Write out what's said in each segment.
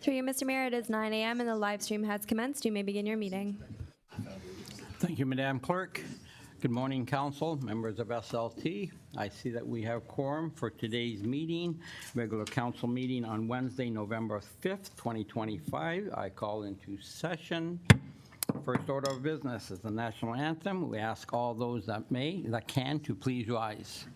Through you, Mr. Mayor, it is 9 a.m. and the live stream has commenced. You may begin your meeting. Thank you, Madam Clerk. Good morning, Council, members of SLT. I see that we have quorum for today's meeting, regular Council meeting on Wednesday, November 5th, 2025. I call into session. First order of business is the national anthem. We ask all those that can, to please rise.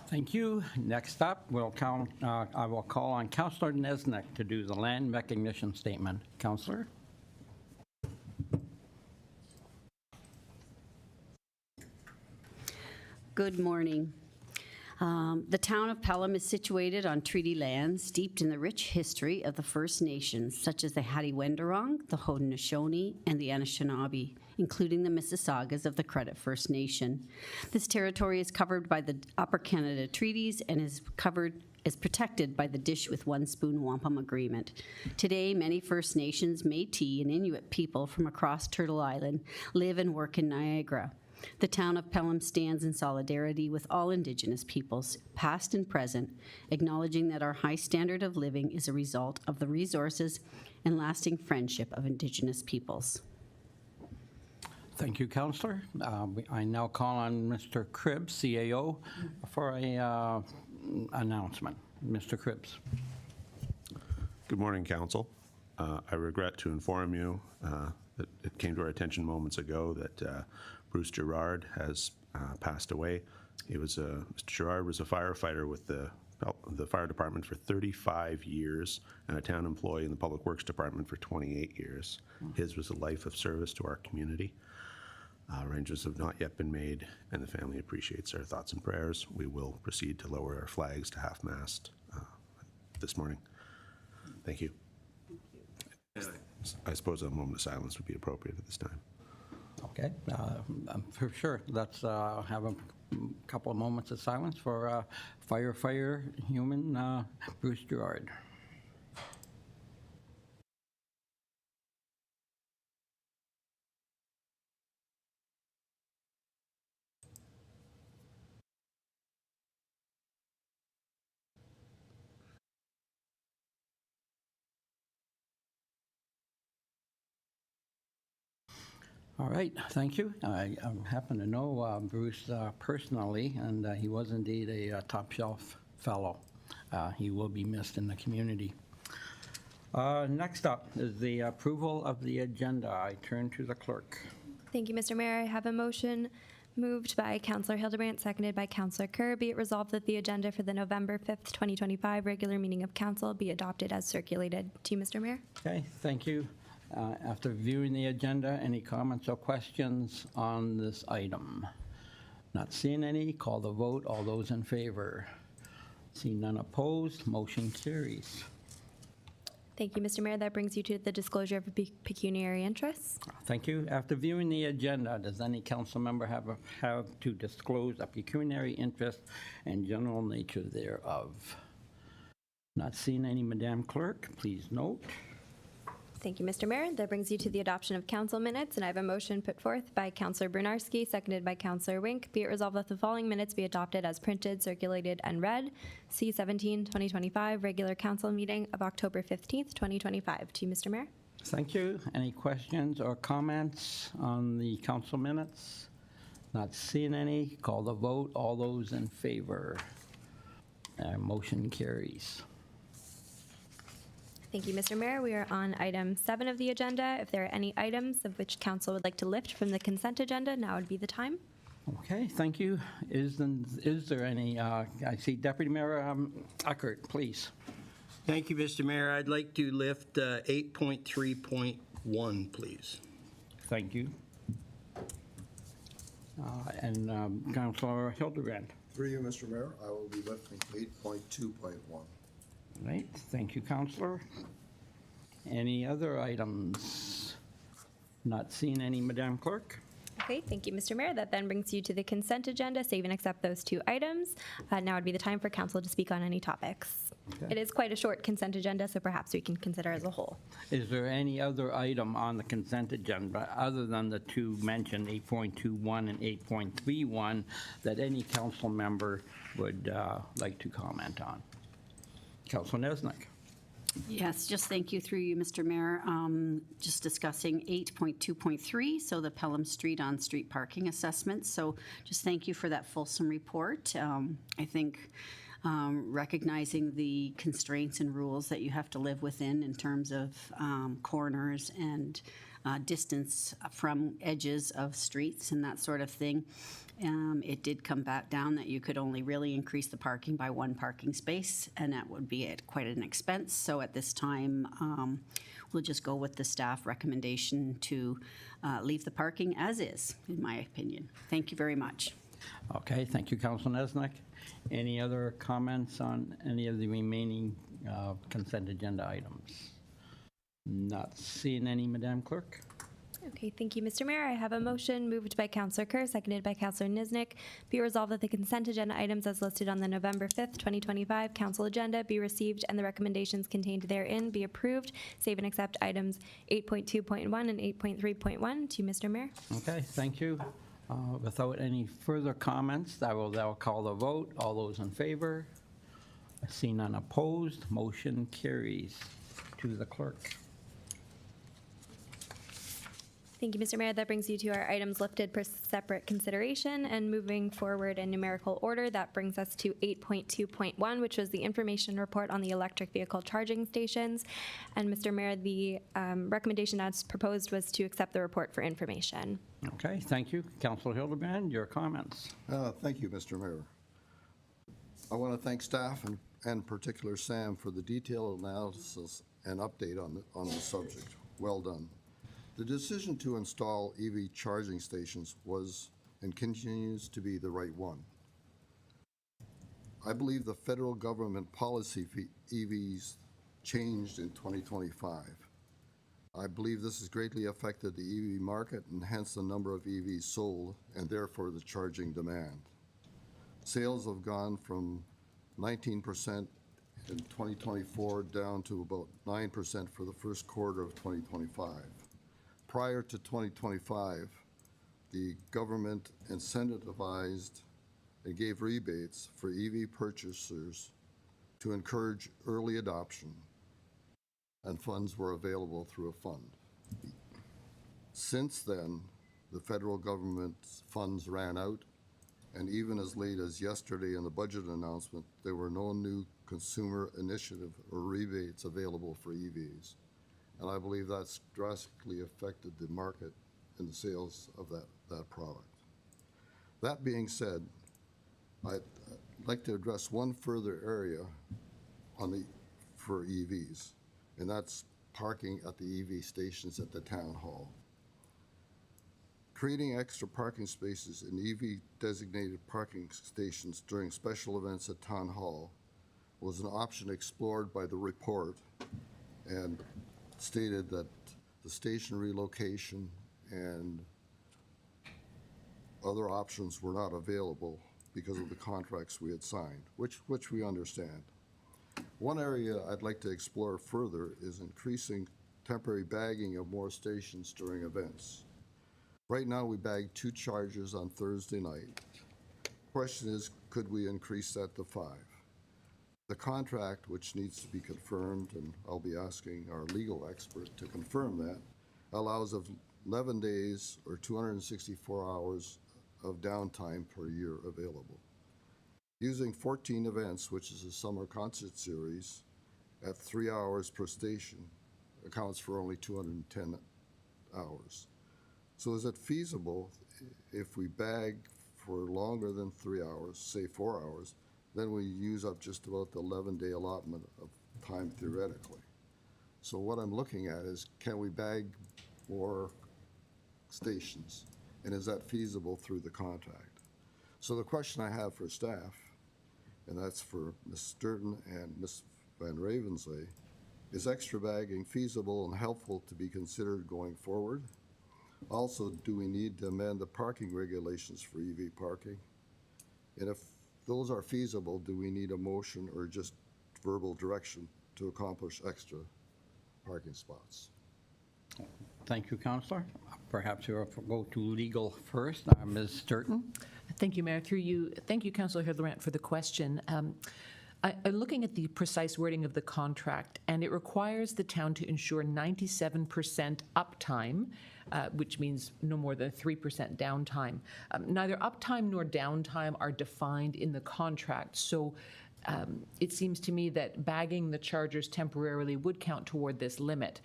Thank you. Next up, I will call on Councillor Nesnick to do the land recognition statement. Councillor? Good morning. The town of Pelham is situated on treaty lands steeped in the rich history of the First Nations, such as the Hattie-Wenderong, the Haudenosaunee, and the Anishinaabe, including the Mississaugas of the Credit First Nation. This territory is covered by the Upper Canada Treaties and is protected by the Dish with One Spoon Wampum Agreement. Today, many First Nations, Métis, and Inuit people from across Turtle Island live and work in Niagara. The town of Pelham stands in solidarity with all Indigenous peoples, past and present, acknowledging that our high standard of living is a result of the resources and lasting friendship of Indigenous peoples. Thank you, Councillor. I now call on Mr. Cribbs, CAO, for a announcement. Mr. Cribbs. Good morning, Council. I regret to inform you that it came to our attention moments ago that Bruce Gerard has passed away. Mr. Gerard was a firefighter with the fire department for 35 years and a town employee in the Public Works Department for 28 years. His was a life of service to our community. Arrangements have not yet been made, and the family appreciates our thoughts and prayers. We will proceed to lower our flags to half-mast this morning. Thank you. I suppose a moment of silence would be appropriate at this time. Okay, for sure. Let's have a couple of moments of silence for firefighter human Bruce Gerard. All right, thank you. I happen to know Bruce personally, and he was indeed a top shelf fellow. He will be missed in the community. Next up is the approval of the agenda. I turn to the clerk. Thank you, Mr. Mayor. I have a motion moved by Councillor Hildebrandt, seconded by Councillor Kerr. Be it resolved that the agenda for the November 5th, 2025 regular meeting of Council be adopted as circulated. To you, Mr. Mayor. Okay, thank you. After viewing the agenda, any comments or questions on this item? Not seeing any, call the vote. All those in favor? See none opposed, motion carries. Thank you, Mr. Mayor. That brings you to the disclosure of pecuniary interests. Thank you. After viewing the agenda, does any council member have to disclose a pecuniary interest and general nature thereof? Not seeing any, Madam Clerk, please note. Thank you, Mr. Mayor. That brings you to the adoption of council minutes, and I have a motion put forth by Councillor Brunarski, seconded by Councillor Wink. Be it resolved that the following minutes be adopted as printed, circulated, and read. C-17, 2025, regular council meeting of October 15th, 2025. To you, Mr. Mayor. Thank you. Any questions or comments on the council minutes? Not seeing any, call the vote. All those in favor? Motion carries. Thank you, Mr. Mayor. We are on item 7 of the agenda. If there are any items of which council would like to lift from the consent agenda, now would be the time. Okay, thank you. Is there any, I see Deputy Mayor Eckert, please. Thank you, Mr. Mayor. I'd like to lift 8.3.1, please. Thank you. And Councilor Hildebrand. Through you, Mr. Mayor, I will be lifting 8.2.1. Right, thank you, Councilor. Any other items? Not seeing any, Madam Clerk? Okay, thank you, Mr. Mayor. That then brings you to the consent agenda. Save and accept those 2 items. Now would be the time for council to speak on any topics. Okay. It is quite a short consent agenda, so perhaps we can consider as a whole. Is there any other item on the consent agenda other than the 2 mentioned, 8.21 and 8.31, that any council member would like to comment on? Councilor Nesnick. Yes, just thank you through you, Mr. Mayor. Just discussing 8.2.3, so the Pelham Street on-street parking assessment. So just thank you for that fulsome report. I think recognizing the constraints and rules that you have to live within in terms of corners and distance from edges of streets and that sort of thing. It did come back down that you could only really increase the parking by 1 parking space, and that would be at quite an expense. So at this time, we'll just go with the staff recommendation to leave the parking as is, in my opinion. Thank you very much. Okay, thank you, Councilor Nesnick. Any other comments on any of the remaining consent agenda items? Not seeing any, Madam Clerk. Okay, thank you, Mr. Mayor. I have a motion moved by Councillor Kerr, seconded by Councillor Niznik. Be resolved that the consent agenda items as listed on the November 5th, 2025 council agenda be received and the recommendations contained therein be approved. Save and accept items 8.2.1 and 8.3.1. To you, Mr. Mayor. Okay, thank you. Without any further comments, I will now call the vote. All those in favor? I see none opposed. Motion carries. To the clerk. Thank you, Mr. Mayor. That brings you to our items lifted for separate consideration, and moving forward in numerical order, that brings us to 8.2.1, which was the information report on the electric vehicle charging stations. And Mr. Mayor, the recommendation as proposed was to accept the report for information. Okay, thank you. Councilor Hildebrand, your comments. Thank you, Mr. Mayor. I want to thank staff and in particular Sam for the detailed analysis and update on the subject. Well done. The decision to install EV charging stations was and continues to be the right one. I believe the federal government policy for EVs changed in 2025. I believe this has greatly affected the EV market and hence the number of EVs sold and therefore the charging demand. Sales have gone from 19% in 2024 down to about 9% for the first quarter of 2025. Prior to 2025, the government incentivized and gave rebates for EV purchasers to encourage early adoption, and funds were available through a fund. Since then, the federal government's funds ran out, and even as late as yesterday in the budget announcement, there were no new consumer initiative or rebates available for EVs. And I believe that's drastically affected the market and the sales of that product. That being said, I'd like to address one further area for EVs, and that's parking at the EV stations at the town hall. Creating extra parking spaces in EV-designated parking stations during special events at Town Hall was an option explored by the report and stated that the station relocation and other options were not available because of the contracts we had signed, which we understand. One area I'd like to explore further is increasing temporary bagging of more stations during events. Right now, we bag 2 chargers on Thursday night. Question is, could we increase that to 5? The contract, which needs to be confirmed, and I'll be asking our legal expert to confirm that, allows of 11 days or 264 hours of downtime per year available. Using 14 events, which is a summer concert series, at 3 hours per station accounts for only 210 hours. So is it feasible if we bag for longer than 3 hours, say 4 hours, then we use up just about the 11-day allotment of time theoretically? So what I'm looking at is, can we bag more stations? And is that feasible through the contract? So the question I have for staff, and that's for Ms. Sturton and Ms. Van Ravenslee, is extra bagging feasible and helpful to be considered going forward? Also, do we need to amend the parking regulations for EV parking? And if those are feasible, do we need a motion or just verbal direction to accomplish extra parking spots? Thank you, Councillor. Perhaps we'll go to legal first. Ms. Sturton? Thank you, Mayor. Through you, thank you, Councillor Hildebrand, for the question. I'm looking at the precise wording of the contract, and it requires the town to ensure 97% uptime, which means no more than 3% downtime. Neither uptime nor downtime are defined in the contract, so it seems to me that bagging the chargers temporarily would count toward this limit.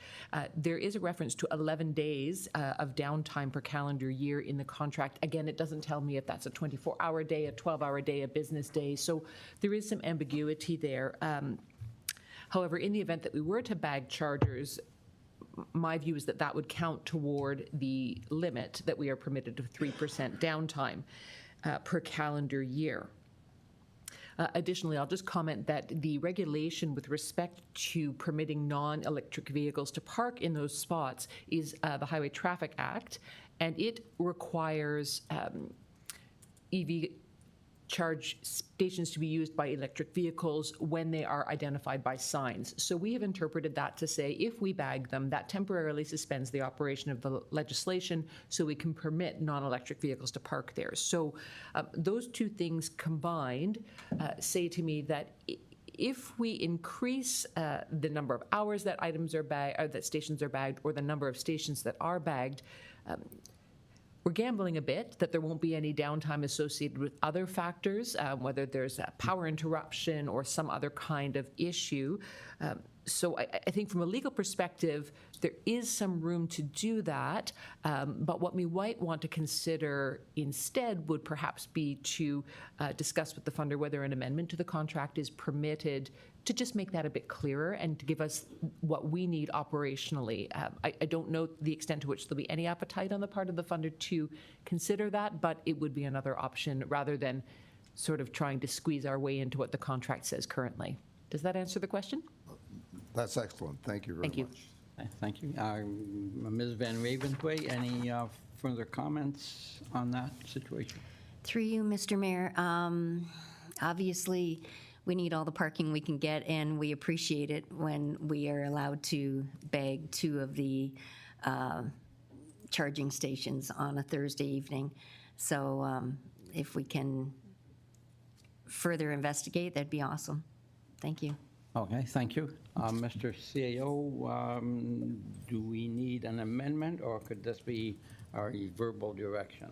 There is a reference to 11 days of downtime per calendar year in the contract. Again, it doesn't tell me if that's a 24-hour day, a 12-hour day, a business day, so there is some ambiguity there. However, in the event that we were to bag chargers, my view is that that would count toward the limit that we are permitted of 3% downtime per calendar year. Additionally, I'll just comment that the regulation with respect to permitting non-electric vehicles to park in those spots is the Highway Traffic Act, and it requires EV charge stations to be used by electric vehicles when they are identified by signs. So we have interpreted that to say if we bag them, that temporarily suspends the operation of the legislation so we can permit non-electric vehicles to park there. So those two things combined say to me that if we increase the number of hours that items are bagged, or that stations are bagged, or the number of stations that are bagged, we're gambling a bit that there won't be any downtime associated with other factors, whether there's a power interruption or some other kind of issue. So I think from a legal perspective, there is some room to do that, but what we might want to consider instead would perhaps be to discuss with the funder whether an amendment to the contract is permitted to just make that a bit clearer and to give us what we need operationally. I don't know the extent to which there'll be any appetite on the part of the funder to consider that, but it would be another option rather than sort of trying to squeeze our way into what the contract says currently. Does that answer the question? That's excellent. Thank you very much. Thank you. Ms. Van Ravensway, any further comments on that situation? Through you, Mr. Mayor, obviously, we need all the parking we can get, and we appreciate it when we are allowed to bag 2 of the charging stations on a Thursday evening. So if we can further investigate, that'd be awesome. Thank you. Okay, thank you. Mr. CAO, do we need an amendment, or could this be our verbal direction?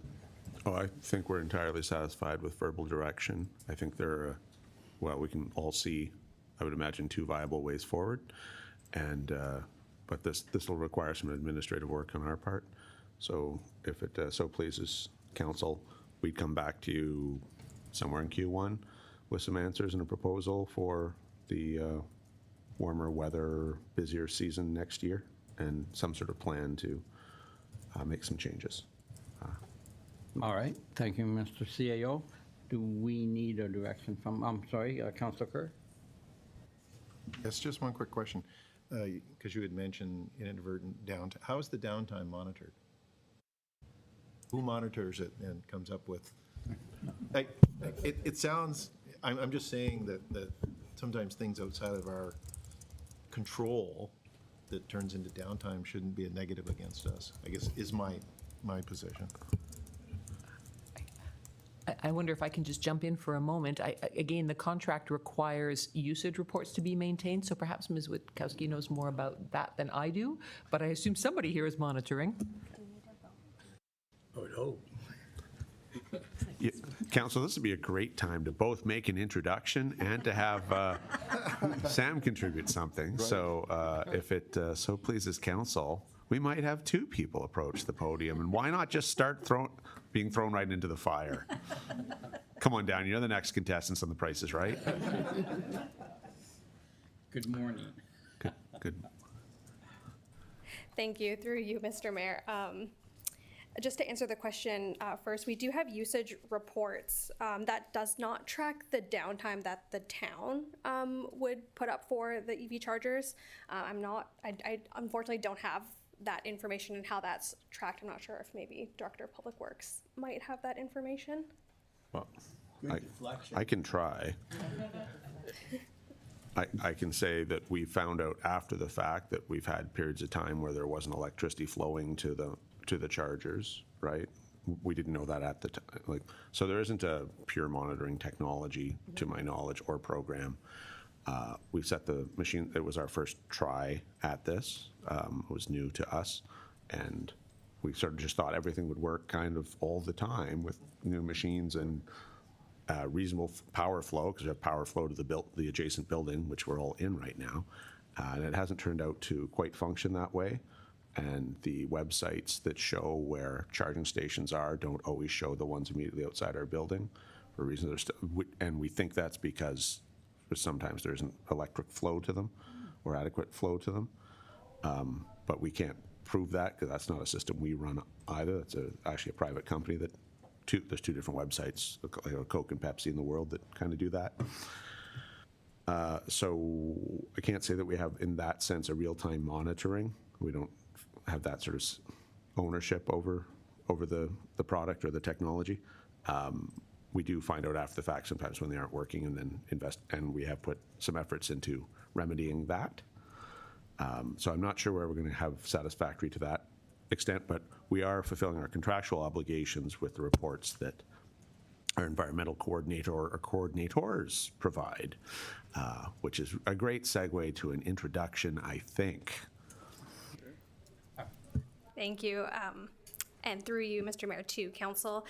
Oh, I think we're entirely satisfied with verbal direction. I think there are, well, we can all see, I would imagine, 2 viable ways forward. And, but this will require some administrative work on our part. So if it so pleases council, we'd come back to you somewhere in Q1 with some answers and a proposal for the warmer weather, busier season next year, and some sort of plan to make some changes. All right, thank you, Mr. CAO. Do we need a direction from, I'm sorry, Councilor Kerr? Yes, just one quick question, because you had mentioned inadvertent downtime. How is the downtime monitored? Who monitors it and comes up with? It sounds, I'm just saying that sometimes things outside of our control that turns into downtime shouldn't be a negative against us, I guess, is my position. I wonder if I can just jump in for a moment. Again, the contract requires usage reports to be maintained, so perhaps Ms. Witkowski knows more about that than I do, but I assume somebody here is monitoring. I would hope. Yeah, Council, this would be a great time to both make an introduction and to have Sam contribute something. So if it so pleases Council, we might have two people approach the podium, and why not just start being thrown right into the fire? Come on down, you're the next contestants on The Price is Right. Good morning. Good. Thank you. Through you, Mr. Mayor. Just to answer the question first, we do have usage reports that does not track the downtime that the town would put up for the EV chargers. I unfortunately don't have that information and how that's tracked. I'm not sure if maybe Director of Public Works might have that information. Well, I can try. I can say that we found out after the fact that we've had periods of time where there wasn't electricity flowing to the chargers, right? We didn't know that at the time. So there isn't a pure monitoring technology, to my knowledge, or program. We set the machine. It was our first try at this. It was new to us, and we sort of just thought everything would work kind of all the time with new machines and reasonable power flow, because we have power flow to the adjacent building, which we're all in right now. And it hasn't turned out to quite function that way. And the websites that show where charging stations are don't always show the ones immediately outside our building for reasons. And we think that's because sometimes there isn't electric flow to them or adequate flow to them. But we can't prove that because that's not a system we run either. It's actually a private company that there's two different websites, like Coke and Pepsi in the world, that kind of do that. So I can't say that we have, in that sense, a real-time monitoring. We don't have that sort of ownership over the product or the technology. We do find out after the fact sometimes when they aren't working, and then invest, and we have put some efforts into remedying that. So I'm not sure where we're going to have satisfactory to that extent, but we are fulfilling our contractual obligations with the reports that our environmental coordinator or coordinators provide, which is a great segue to an introduction, I think. Thank you. And through you, Mr. Mayor, to Council,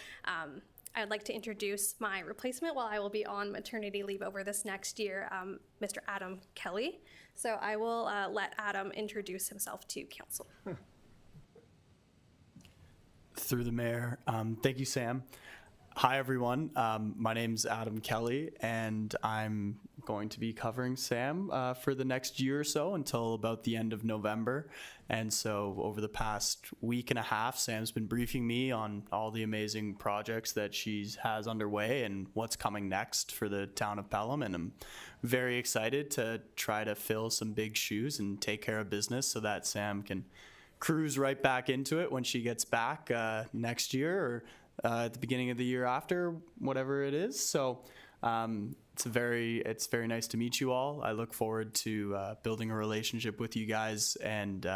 I'd like to introduce my replacement while I will be on maternity leave over this next year, Mr. Adam Kelly. So I will let Adam introduce himself to Council. Through the mayor. Thank you, Sam. Hi, everyone. My name's Adam Kelly, and I'm going to be covering Sam for the next year or so until about the end of November. And so over the past week and a half, Sam's been briefing me on all the amazing projects that she has underway and what's coming next for the town of Pelham. And I'm very excited to try to fill some big shoes and take care of business so that Sam can cruise right back into it when she gets back next year or at the beginning of the year after, whatever it is. So it's very nice to meet you all. I look forward to building a relationship with you guys and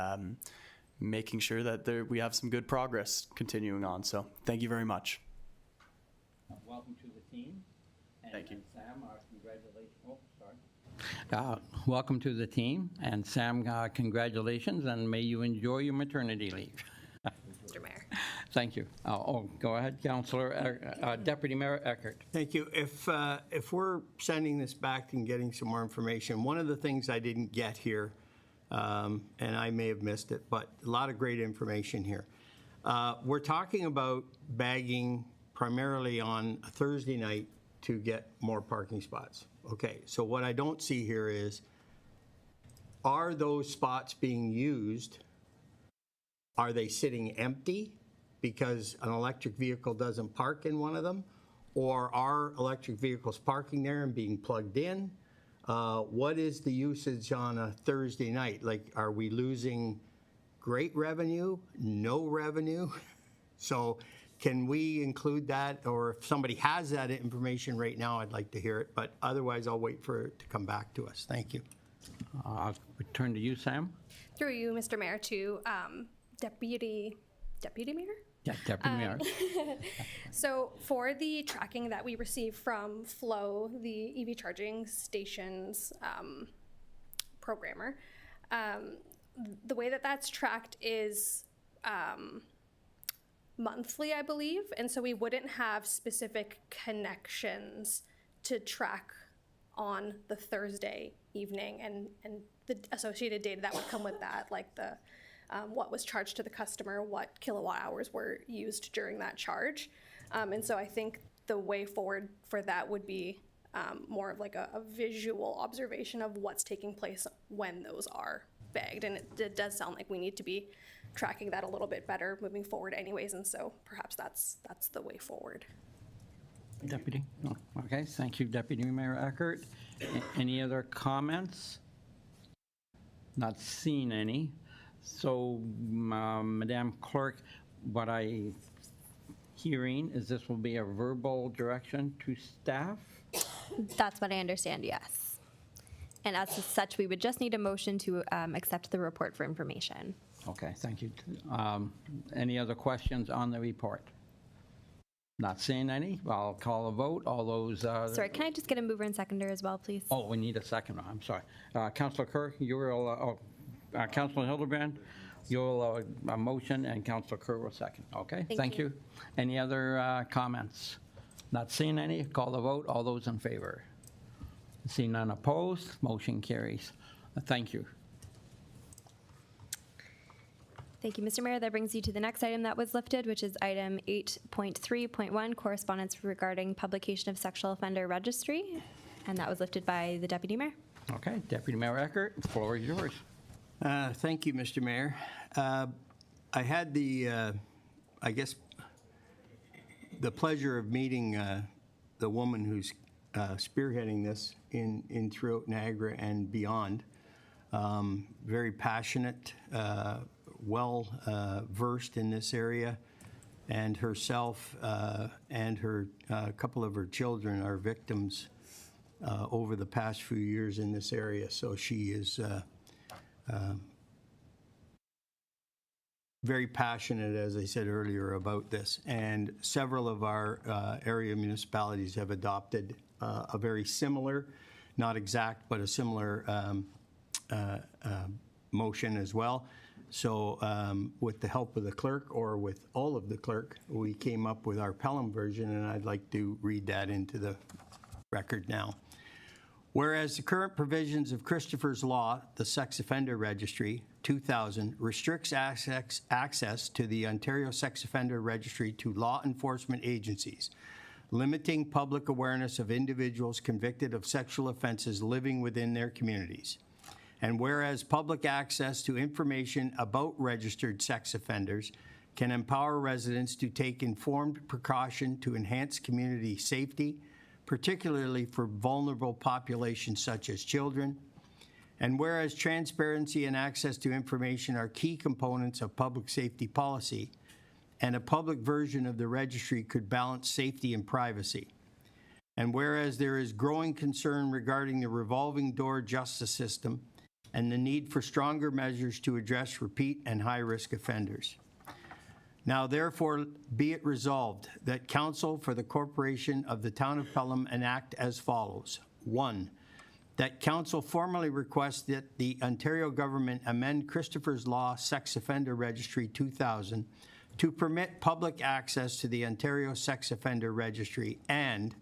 making sure that we have some good progress continuing on. So thank you very much. Welcome to the team. And Thank you. Sam, congratulations. Oh, sorry. Welcome to the team, and Sam, congratulations, and may you enjoy your maternity leave. Mr. Mayor. Thank you. Go ahead, Councillor, Deputy Mayor Eckert. Thank you. If we're sending this back and getting some more information, one of the things I didn't get here, and I may have missed it, but a lot of great information here. We're talking about bagging primarily on a Thursday night to get more parking spots. Okay, so what I don't see here is, are those spots being used? Are they sitting empty? because an electric vehicle doesn't park in one of them? Or are electric vehicles parking there and being plugged in? What is the usage on a Thursday night? Like, are we losing great revenue, no revenue? So can we include that? Or if somebody has that information right now, I'd like to hear it. But otherwise, I'll wait for it to come back to us. Thank you. I'll return to you, Sam. Through you, Mr. Mayor, to Deputy Mayor? Yeah, Deputy Mayor. So for the tracking that we receive from Flow, the EV charging stations programmer, the way that that's tracked is monthly, I believe. And so we wouldn't have specific connections to track on the Thursday evening and the associated data that would come with that, like the what was charged to the customer, what kilowatt hours were used during that charge. And so I think the way forward for that would be more of like a visual observation of what's taking place when those are bagged. And it does sound like we need to be tracking that a little bit better moving forward anyways. And so perhaps that's the way forward. Deputy? No. Okay, thank you, Deputy Mayor Eckert. Any other comments? Not seeing any. So, Madam Clerk, what I hearing is this will be a verbal direction to staff? That's what I understand, yes. And as such, we would just need a motion to accept the report for information. Okay, thank you. Any other questions on the report? Not seeing any. I'll call a vote. All those. Sorry, can I just get a mover and seconder as well, please? Oh, we need a second. I'm sorry. Councillor Kerr, you will. Councillor Hildebrand, you'll a motion, and Councillor Kerr will second. Okay. Thank you. Any other comments? Not seeing any. Call the vote. All those in favor. Seeing none opposed. Motion carries. Thank you. Thank you, Mr. Mayor. That brings you to the next item that was lifted, which is item 8.3.1, correspondence regarding publication of sexual offender registry. And that was lifted by the Deputy Mayor. Okay. Deputy Mayor Eckert, the floor is yours. Thank you, Mr. Mayor. I had the, I guess, the pleasure of meeting the woman who's spearheading this in throughout Niagara and beyond. Very passionate, well versed in this area, and herself and her couple of her children are victims over the past few years in this area. So she is very passionate, as I said earlier, about this. And several of our area municipalities have adopted a very similar, not exact, but a similar motion as well. So with the help of the clerk, or with all of the clerk, we came up with our Pelham version, and I'd like to read that into the record now. Whereas the current provisions of Christopher's Law, the Sex Offender Registry, 2000, restricts access to the Ontario Sex Offender Registry to law enforcement agencies, limiting public awareness of individuals convicted of sexual offenses living within their communities. And whereas public access to information about registered sex offenders can empower residents to take informed precaution to enhance community safety, particularly for vulnerable populations such as children. And whereas transparency and access to information are key components of public safety policy, and a public version of the registry could balance safety and privacy. And whereas there is growing concern regarding the revolving door justice system and the need for stronger measures to address repeat and high-risk offenders. Now, therefore, be it resolved that Council for the Corporation of the Town of Pelham enact as follows. 1, that Council formally requests that the Ontario government amend Christopher's Law Sex Offender Registry 2000 to permit public access to the Ontario Sex Offender Registry, and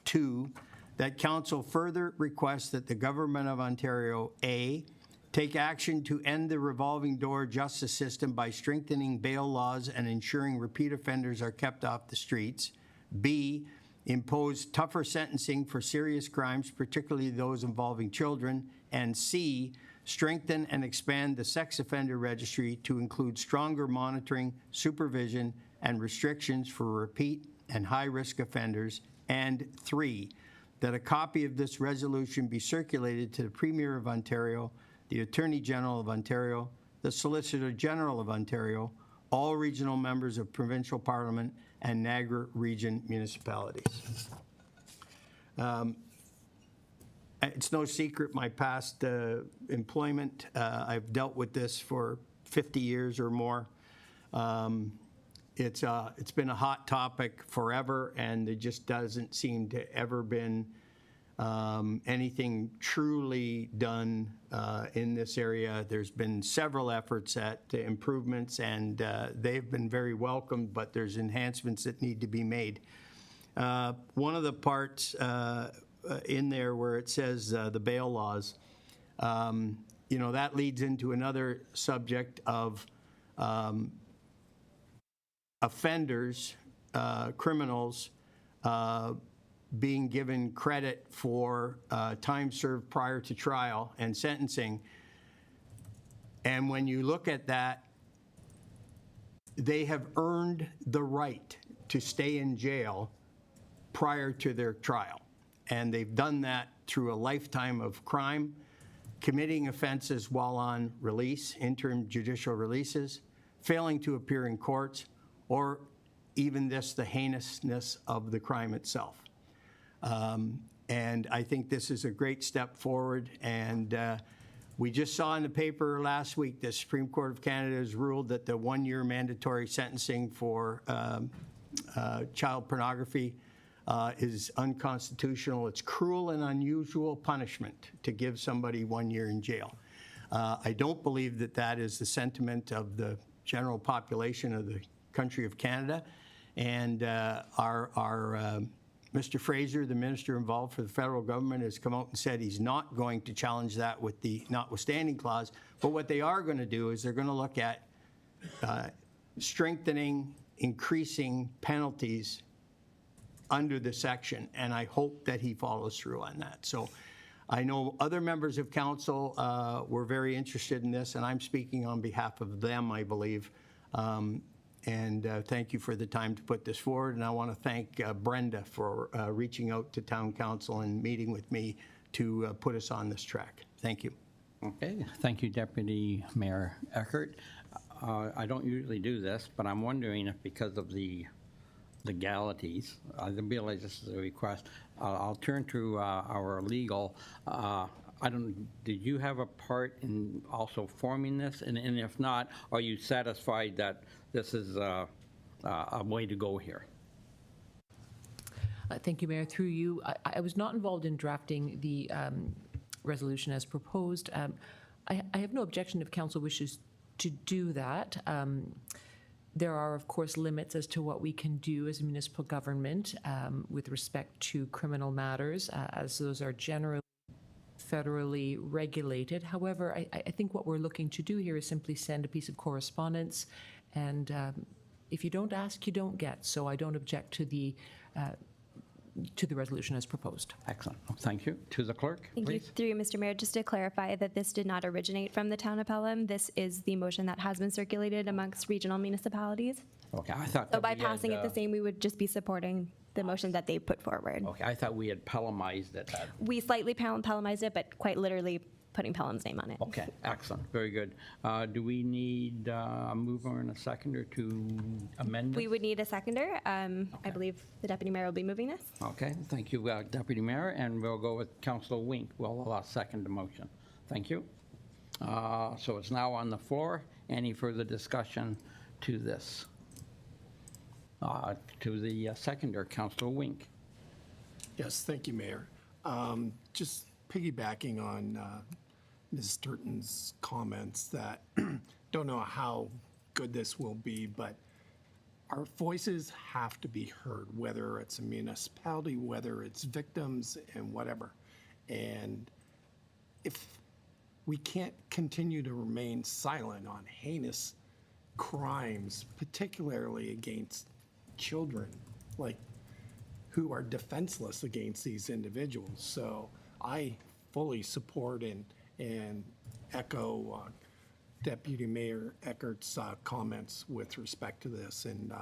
2, that Council further requests that the Government of Ontario, A, take action to end the revolving door justice system by strengthening bail laws and ensuring repeat offenders are kept off the streets. B, impose tougher sentencing for serious crimes, particularly those involving children. And C, strengthen and expand the sex offender registry to include stronger monitoring, supervision, and restrictions for repeat and high-risk offenders. And 3, that a copy of this resolution be circulated to the Premier of Ontario, the Attorney General of Ontario, the Solicitor General of Ontario, all regional members of provincial parliament, and Niagara Region municipalities. It's no secret, my past employment, I've dealt with this for 50 years or more. It's been a hot topic forever, and there just doesn't seem to ever been anything truly done in this area. There's been several efforts at improvements, and they've been very welcomed, but there's enhancements that need to be made. One of the parts in there where it says the bail laws, that leads into another subject of offenders, criminals, being given credit for time served prior to trial and sentencing. And when you look at that, they have earned the right to stay in jail prior to their trial. And they've done that through a lifetime of crime, committing offenses while on release, interim judicial releases, failing to appear in courts, or even the heinousness of the crime itself. And I think this is a great step forward. And we just saw in the paper last week, the Supreme Court of Canada has ruled that the 1-year mandatory sentencing for child pornography is unconstitutional. It's cruel and unusual punishment to give somebody 1 year in jail. I don't believe that that is the sentiment of the general population of the country of Canada. And Mr. Fraser, the minister involved for the federal government, has come out and said he's not going to challenge that with the notwithstanding clause. But what they are going to do is they're going to look at strengthening, increasing penalties under the section, and I hope that he follows through on that. So I know other members of council were very interested in this, and I'm speaking on behalf of them, I believe. Thank you for the time to put this forward, and I want to thank Brenda for reaching out to town council and meeting with me to put us on this track. Thank you. Okay, thank you, Deputy Mayor Eckert. I don't usually do this, but I'm wondering if because of the legalities, I realize this is a request, I'll turn to our legal. Did you have a part in also forming this? And if not, are you satisfied that this is a way to go here? Thank you, Mayor. Through you, I was not involved in drafting the resolution as proposed. I have no objection if council wishes to do that. There are, of course, limits as to what we can do as a municipal government with respect to criminal matters, as those are generally federally regulated. However, I think what we're looking to do here is simply send a piece of correspondence, and if you don't ask, you don't get. So I don't object to the resolution as proposed. Excellent. Thank you. To the clerk, Thank you. please. Through you, Mr. Mayor, just to clarify that this did not originate from the town of Pelham. This is the motion that has been circulated amongst regional municipalities. Okay, I thought So that by we had, passing it the same, we would just be supporting the motion that they put forward. Okay, I thought we had Pelhamized it. We slightly Pelhamized it, but quite literally putting Pelham's name on it. Okay, excellent. Very good. Do we need a mover and a seconder to amend We it? would need a seconder. I believe the deputy mayor will be moving this. Okay, thank you, Deputy Mayor, and we'll go with Councilor Wink. We'll second the motion. Thank you. So it's now on the floor. Any further discussion to this? To the seconder, Councilor Wink. Yes, thank you, Mayor. Just piggybacking on Ms. Sturton's comments that don't know how good this will be, but our voices have to be heard, whether it's a municipality, whether it's victims and whatever. And if we can't continue to remain silent on heinous crimes, particularly against children, like who are defenseless against these individuals. So I fully support and echo Deputy Mayor Eckert's comments with respect to this, and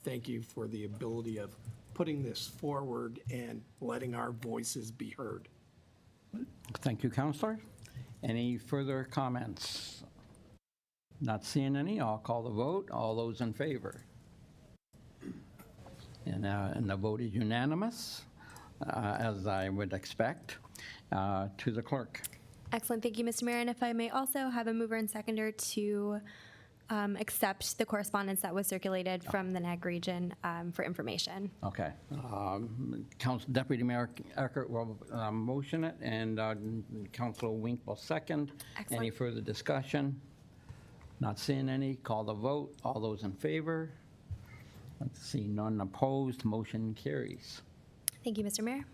thank you for the ability of putting this forward and letting our voices be heard. Thank you, Counselor. Any further comments? Not seeing any, I'll call the vote. All those in favor? And the vote is unanimous, as I would expect. To the clerk. Excellent. Thank you, Mr. Mayor. And if I may also have a mover and seconder to accept the correspondence that was circulated from the NAG region for information. Okay. Deputy Mayor Eckert will motion it, and Councilor Wink will second. Excellent. Any further discussion? Not seeing any. Call the vote. All those in favor? Let's see, none opposed. Motion carries. Thank you, Mr. Mayor.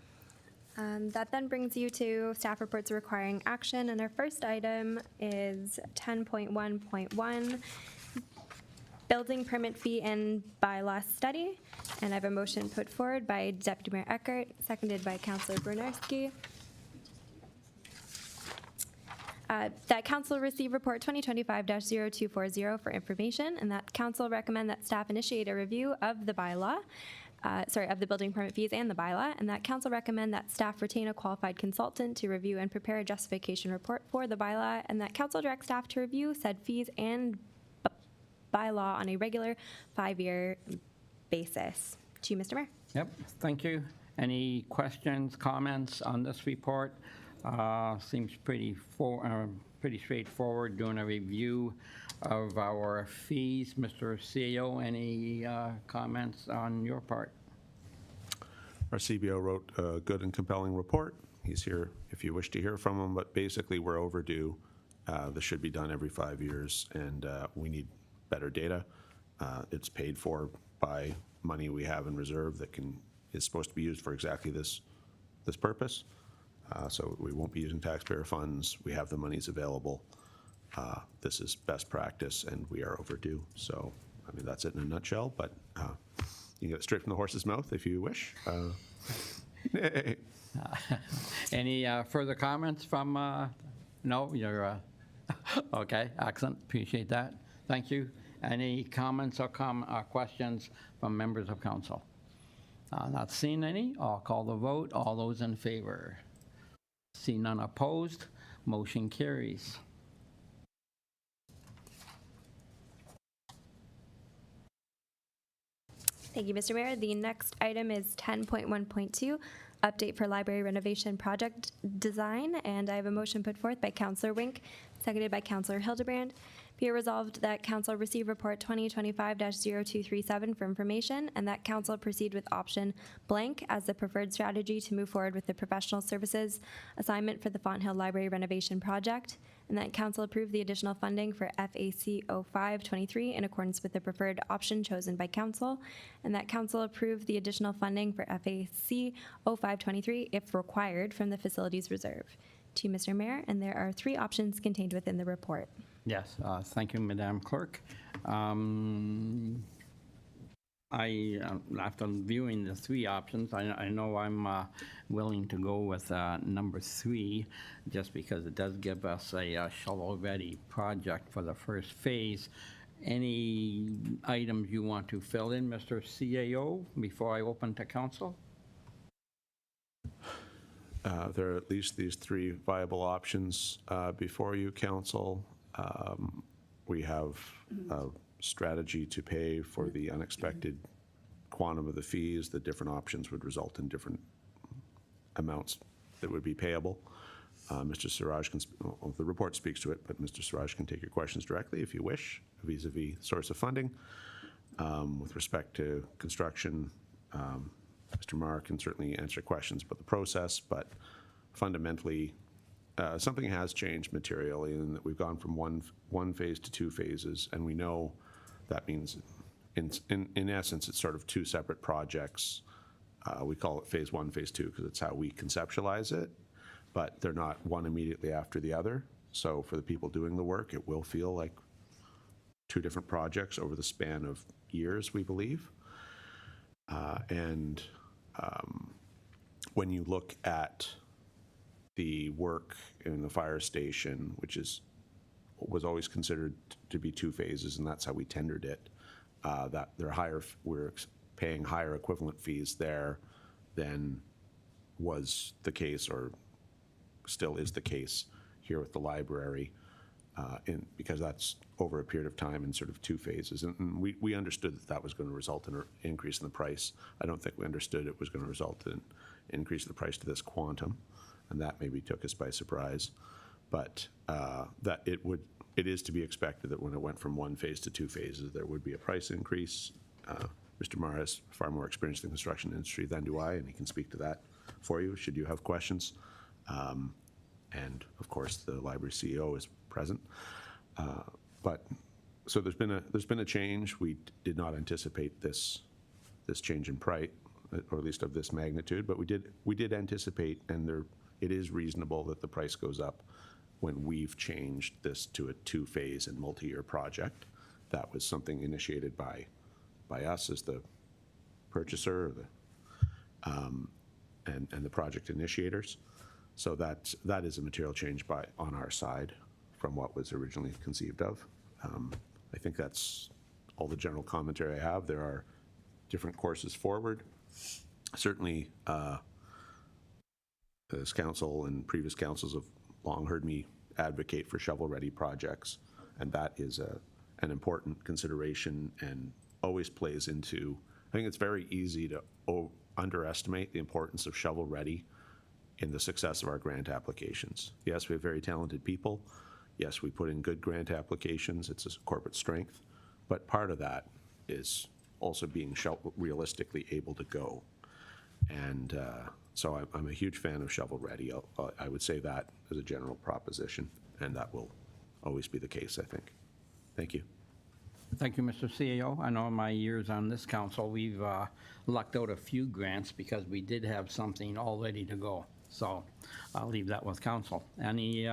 That then brings you to staff reports requiring action, and our first item is 10.1.1, building permit fee and bylaw study. And I have a motion put forward by Deputy Mayor Eckert, seconded by Councilor Brunarski. That council receive report 2025-0240 for information, and that council recommend that staff initiate a review of the bylaw, of the building permit fees and the bylaw, and that council recommend that staff retain a qualified consultant to review and prepare a justification report for the bylaw, and that council direct staff to review said fees and bylaw on a regular 5-year basis. To you, Mr. Mayor. Yep, thank you. Any questions, comments on this report? Seems pretty straightforward, doing a review of our fees. Mr. CEO, any comments on your part? Our CBO wrote a good and compelling report. He's here if you wish to hear from him, but basically we're overdue. This should be done every 5 years, and we need better data. It's paid for by money we have in reserve that is supposed to be used for exactly this purpose. So we won't be using taxpayer funds. We have the monies available. This is best practice, and we are overdue. So, I mean, that's it in a nutshell, but you can get it straight from the horse's mouth if you wish. Any further comments from, no, you're, okay, excellent, appreciate that. Thank you. Any comments or questions from members of council? Not seeing any, I'll call the vote. All those in favor? See none opposed, motion carries. Thank you, Mr. Mayor. The next item is 10.1.2, update for library renovation project design, and I have a motion put forth by Councilor Wink, seconded by Councilor Hildebrand. Be it resolved that council receive report 2025-0237 for information, and that council proceed with option blank as the preferred strategy to move forward with the professional services assignment for the Font Hill Library renovation project, and that council approve the additional funding for FAC 0523 in accordance with the preferred option chosen by council, and that council approve the additional funding for FAC 0523 if required from the facilities reserve. To you, Mr. Mayor, and there are 3 options contained within the report. Yes, thank you, Madam Clerk. After viewing the 3 options, I know I'm willing to go with number 3, just because it does give us a shovel-ready project for the first phase. Any items you want to fill in, Mr. CAO, before I open to council? There are at least these 3 viable options before you, council. We have a strategy to pay for the unexpected quantum of the fees. The different options would result in different amounts that would be payable. Mr. Siraj can, well, the report speaks to it, but Mr. Siraj can take your questions directly if you wish, vis-a-vis source of funding. With respect to construction, Mr. Marr can certainly answer questions about the process, but fundamentally, something has changed materially in that we've gone from one phase to 2 phases, and we know that means, in essence, it's sort of 2 separate projects. We call it phase 1, phase 2, because it's how we conceptualize it, but they're not one immediately after the other. So for the people doing the work, it will feel like 2 different projects over the span of years, we believe. When you look at the work in the fire station, which is was always considered to be 2 phases, and that's how we tendered it. That they're higher, we're paying higher equivalent fees there than was the case, or still is the case here with the library, because that's over a period of time in sort of 2 phases. And we understood that that was going to result in an increase in the price. I don't think we understood it was going to result in an increase in the price to this quantum, and that maybe took us by surprise. But that it is to be expected that when it went from 1 phase to 2 phases, there would be a price increase. Mr. Marr has far more experience in the construction industry than do I, and he can speak to that for you, should you have questions. And of course, the library CEO is present. But so there's been a change. We did not anticipate this change in price, or at least of this magnitude. But we did anticipate, and it is reasonable that the price goes up when we've changed this to a 2-phase and multi-year project. That was something initiated by us as the purchaser, and the project initiators. So that is a material change on our side from what was originally conceived of. I think that's all the general commentary I have. There are different courses forward. Certainly, this council and previous councils have long heard me advocate for shovel-ready projects, and that is an important consideration and always plays into, I think it's very easy to underestimate the importance of shovel-ready in the success of our grant applications. Yes, we have very talented people. Yes, we put in good grant applications. It's a corporate strength. But part of that is also being realistically able to go. And so I'm a huge fan of shovel-ready. I would say that as a general proposition, and that will always be the case, I think. Thank you. Thank you, Mr. CEO. I know in my years on this council, we've lucked out a few grants because we did have something all ready to go. So I'll leave that with council. Any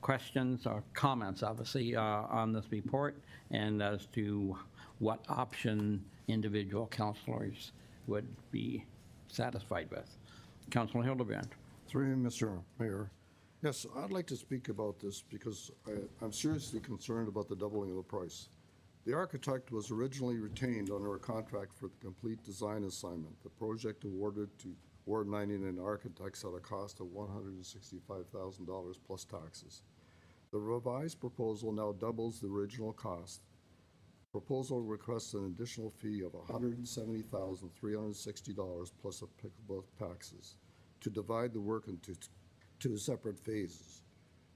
questions or comments, obviously, on this report, and as to what option individual councilors would be satisfied with? Councilor Hildebrand. Through you, Mr. Mayor. Yes, I'd like to speak about this because I'm seriously concerned about the doubling of the price. The architect was originally retained under a contract for the complete design assignment. The project awarded to Ward 99 Architects at a cost of $165,000 plus taxes. The revised proposal now doubles the original cost. Proposal requests an additional fee of $170,360 plus applicable taxes to divide the work into 2 separate phases,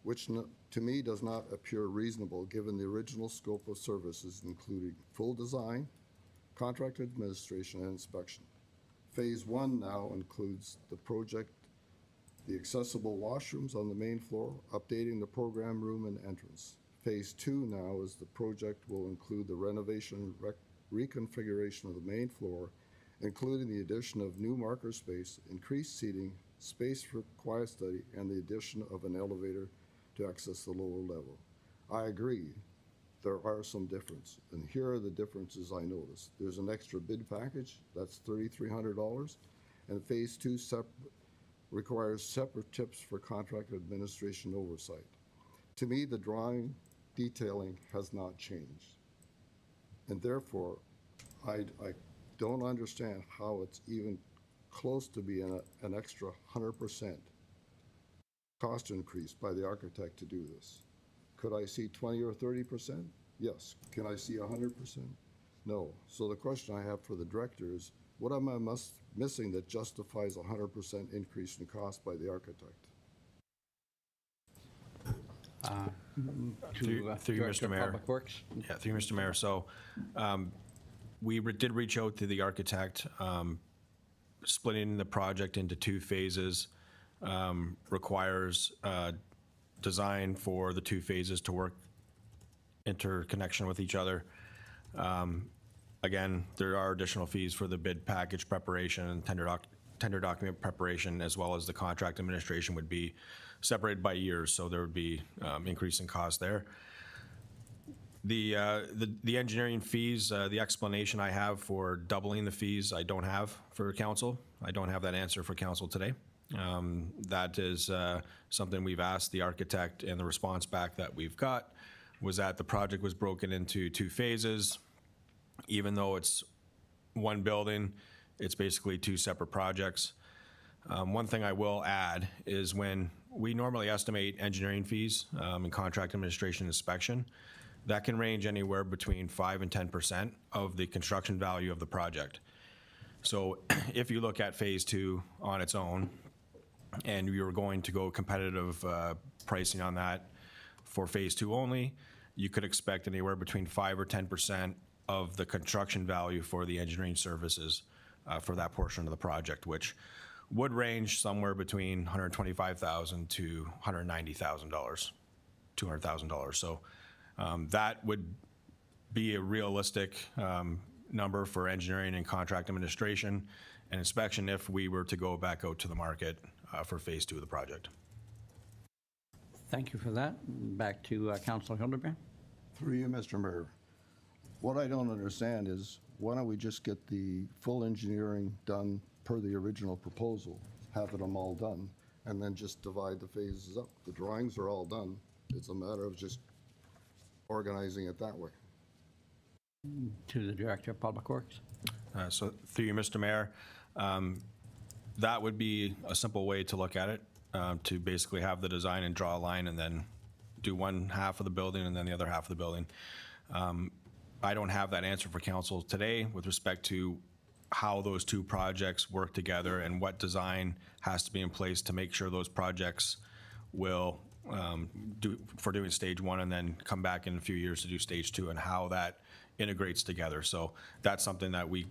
which to me does not appear reasonable given the original scope of services, including full design, contract administration, and inspection. Phase 1 now includes the project, the accessible washrooms on the main floor, updating the program room and entrance. Phase 2 now is the project will include the renovation reconfiguration of the main floor, including the addition of new marker space, increased seating, space for quiet study, and the addition of an elevator to access the lower level. I agree, there are some differences, and here are the differences I noticed. There's an extra bid package, that's $3,300, and Phase 2 requires separate tips for contract administration oversight. To me, the drawing detailing has not changed, and therefore, I don't understand how it's even close to being an extra 100% cost increase by the architect to do this. Could I see 20 or 30%? Yes. Can I see 100%? No. So the question I have for the director is, what am I missing that justifies a 100% increase in cost by the architect? Through you, Mr. Mayor. Public Works. Yeah, through you, Mr. Mayor. So we did reach out to the architect. Splitting the project into 2 phases requires design for the 2 phases to work interconnection with each other. Again, there are additional fees for the bid package preparation and tender document preparation, as well as the contract administration would be separated by years, so there would be increase in cost there. The engineering fees, the explanation I have for doubling the fees, I don't have for council. I don't have that answer for council today. That is something we've asked the architect, and the response back that we've got was that the project was broken into 2 phases. Even though it's one building, it's basically 2 separate projects. One thing I will add is when we normally estimate engineering fees in contract administration inspection, that can range anywhere between 5 and 10% of the construction value of the project. So if you look at phase 2 on its own, and we were going to go competitive pricing on that for phase 2 only, you could expect anywhere between 5 or 10% of the construction value for the engineering services for that portion of the project, which would range somewhere between $125,000 to $190,000, $200,000. So that would be a realistic number for engineering and contract administration and inspection if we were to go back out to the market for phase 2 of the project. Thank you for that. Back to Councilor Hildebrand. Through you, Mr. Mayor. What I don't understand is, why don't we just get the full engineering done per the original proposal, have them all done, and then just divide the phases up? The drawings are all done. It's a matter of just organizing it that way. To the Director of Public Works. So through you, Mr. Mayor, that would be a simple way to look at it, to basically have the design and draw a line and then do one half of the building and then the other half of the building. I don't have that answer for council today with respect to how those 2 projects work together and what design has to be in place to make sure those projects will for doing stage 1 and then come back in a few years to do stage 2 and how that integrates together. So that's something that we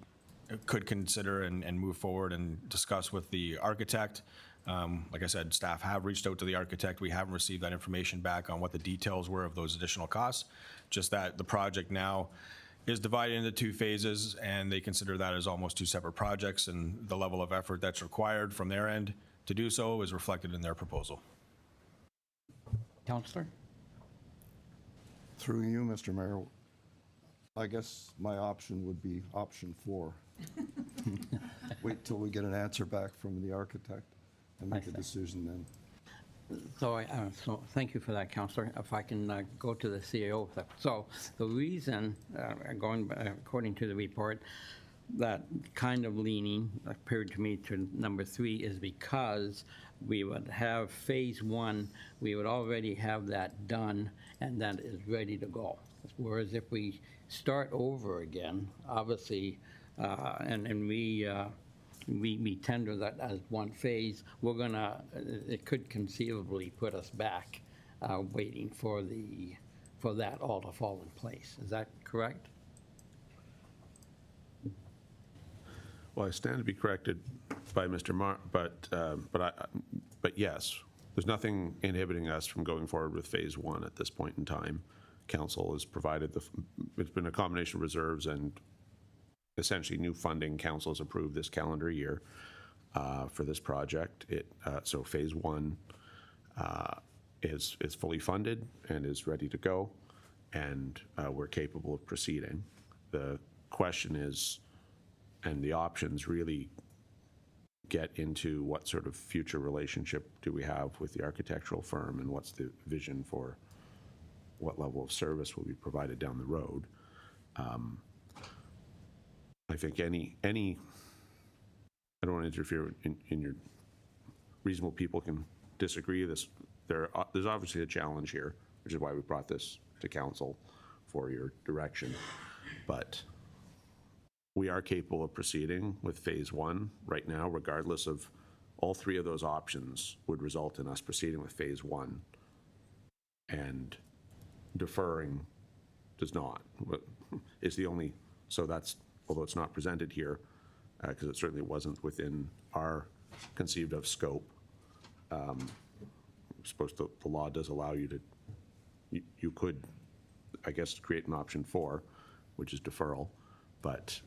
could consider and move forward and discuss with the architect. Like I said, staff have reached out to the architect. We haven't received that information back on what the details were of those additional costs, just that the project now is divided into 2 phases, and they consider that as almost 2 separate projects, and the level of effort that's required from their end to do so is reflected in their proposal. Councilor? Through you, Mr. Mayor, I guess my option would be option 4. Wait till we get an answer back from the architect and make a decision then. So thank you for that, Councillor. If I can go to the CAO. So the reason, according to the report, that kind of leaning appeared to me to number 3 is because we would have phase 1, we would already have that done and that is ready to go. Whereas if we start over again, obviously, and we tender that as one phase, we're gonna, it could conceivably put us back waiting for that all to fall in place. Is that correct? Well, I stand to be corrected by Mr. Marr, but yes, there's nothing inhibiting us from going forward with phase 1 at this point in time. Council has provided it's been a combination of reserves and essentially new funding. Council has approved this calendar year for this project. So phase 1 is fully funded and is ready to go, and we're capable of proceeding. The question is, and the options really get into what sort of future relationship do we have with the architectural firm, and what's the vision for what level of service will be provided down the road. I think any I don't want to interfere in your, reasonable people can disagree. There's obviously a challenge here, which is why we brought this to council for your direction. But we are capable of proceeding with phase 1 right now, regardless of all 3 of those options would result in us proceeding with phase 1, and deferring does not. Is the only, so that's, although it's not presented here, because it certainly wasn't within our conceived of scope. The law does allow you to, you could, I guess, create an option 4, which is deferral. But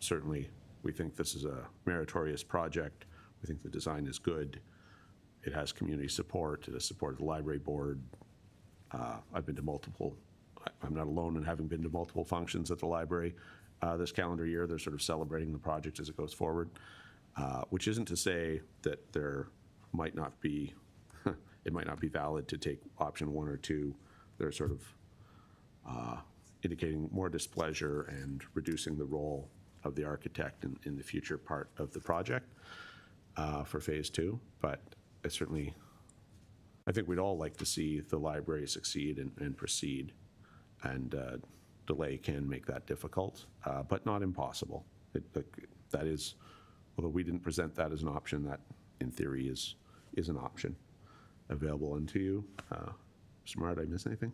certainly, we think this is a meritorious project. We think the design is good. It has community support. It has supported the library board. I've been to multiple, I'm not alone in having been to multiple functions at the library this calendar year. They're sort of celebrating the project as it goes forward, which isn't to say that there might not be, it might not be valid to take option 1 or 2. They're sort of indicating more displeasure and reducing the role of the architect in the future part of the project for phase 2. But I think we'd all like to see the library succeed and proceed, and delay can make that difficult, but not impossible. That is, although we didn't present that as an option, that in theory is an option available unto you. Mr. Maher, did I miss anything?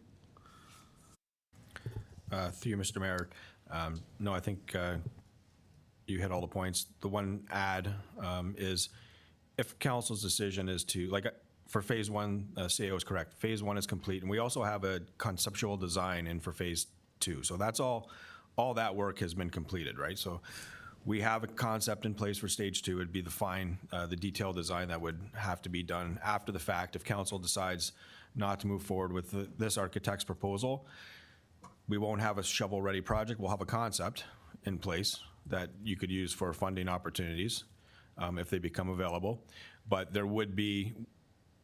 Through you, Mr. Mayor, no, I think you hit all the points. The one add is if council's decision is to, like for phase 1, CAO is correct. Phase 1 is complete, and we also have a conceptual design in for phase 2. So that's all that work has been completed, right? So we have a concept in place for stage 2. It'd be the detailed design that would have to be done after the fact if council decides not to move forward with this architect's proposal. We won't have a shovel-ready project. We'll have a concept in place that you could use for funding opportunities if they become available. But there would be,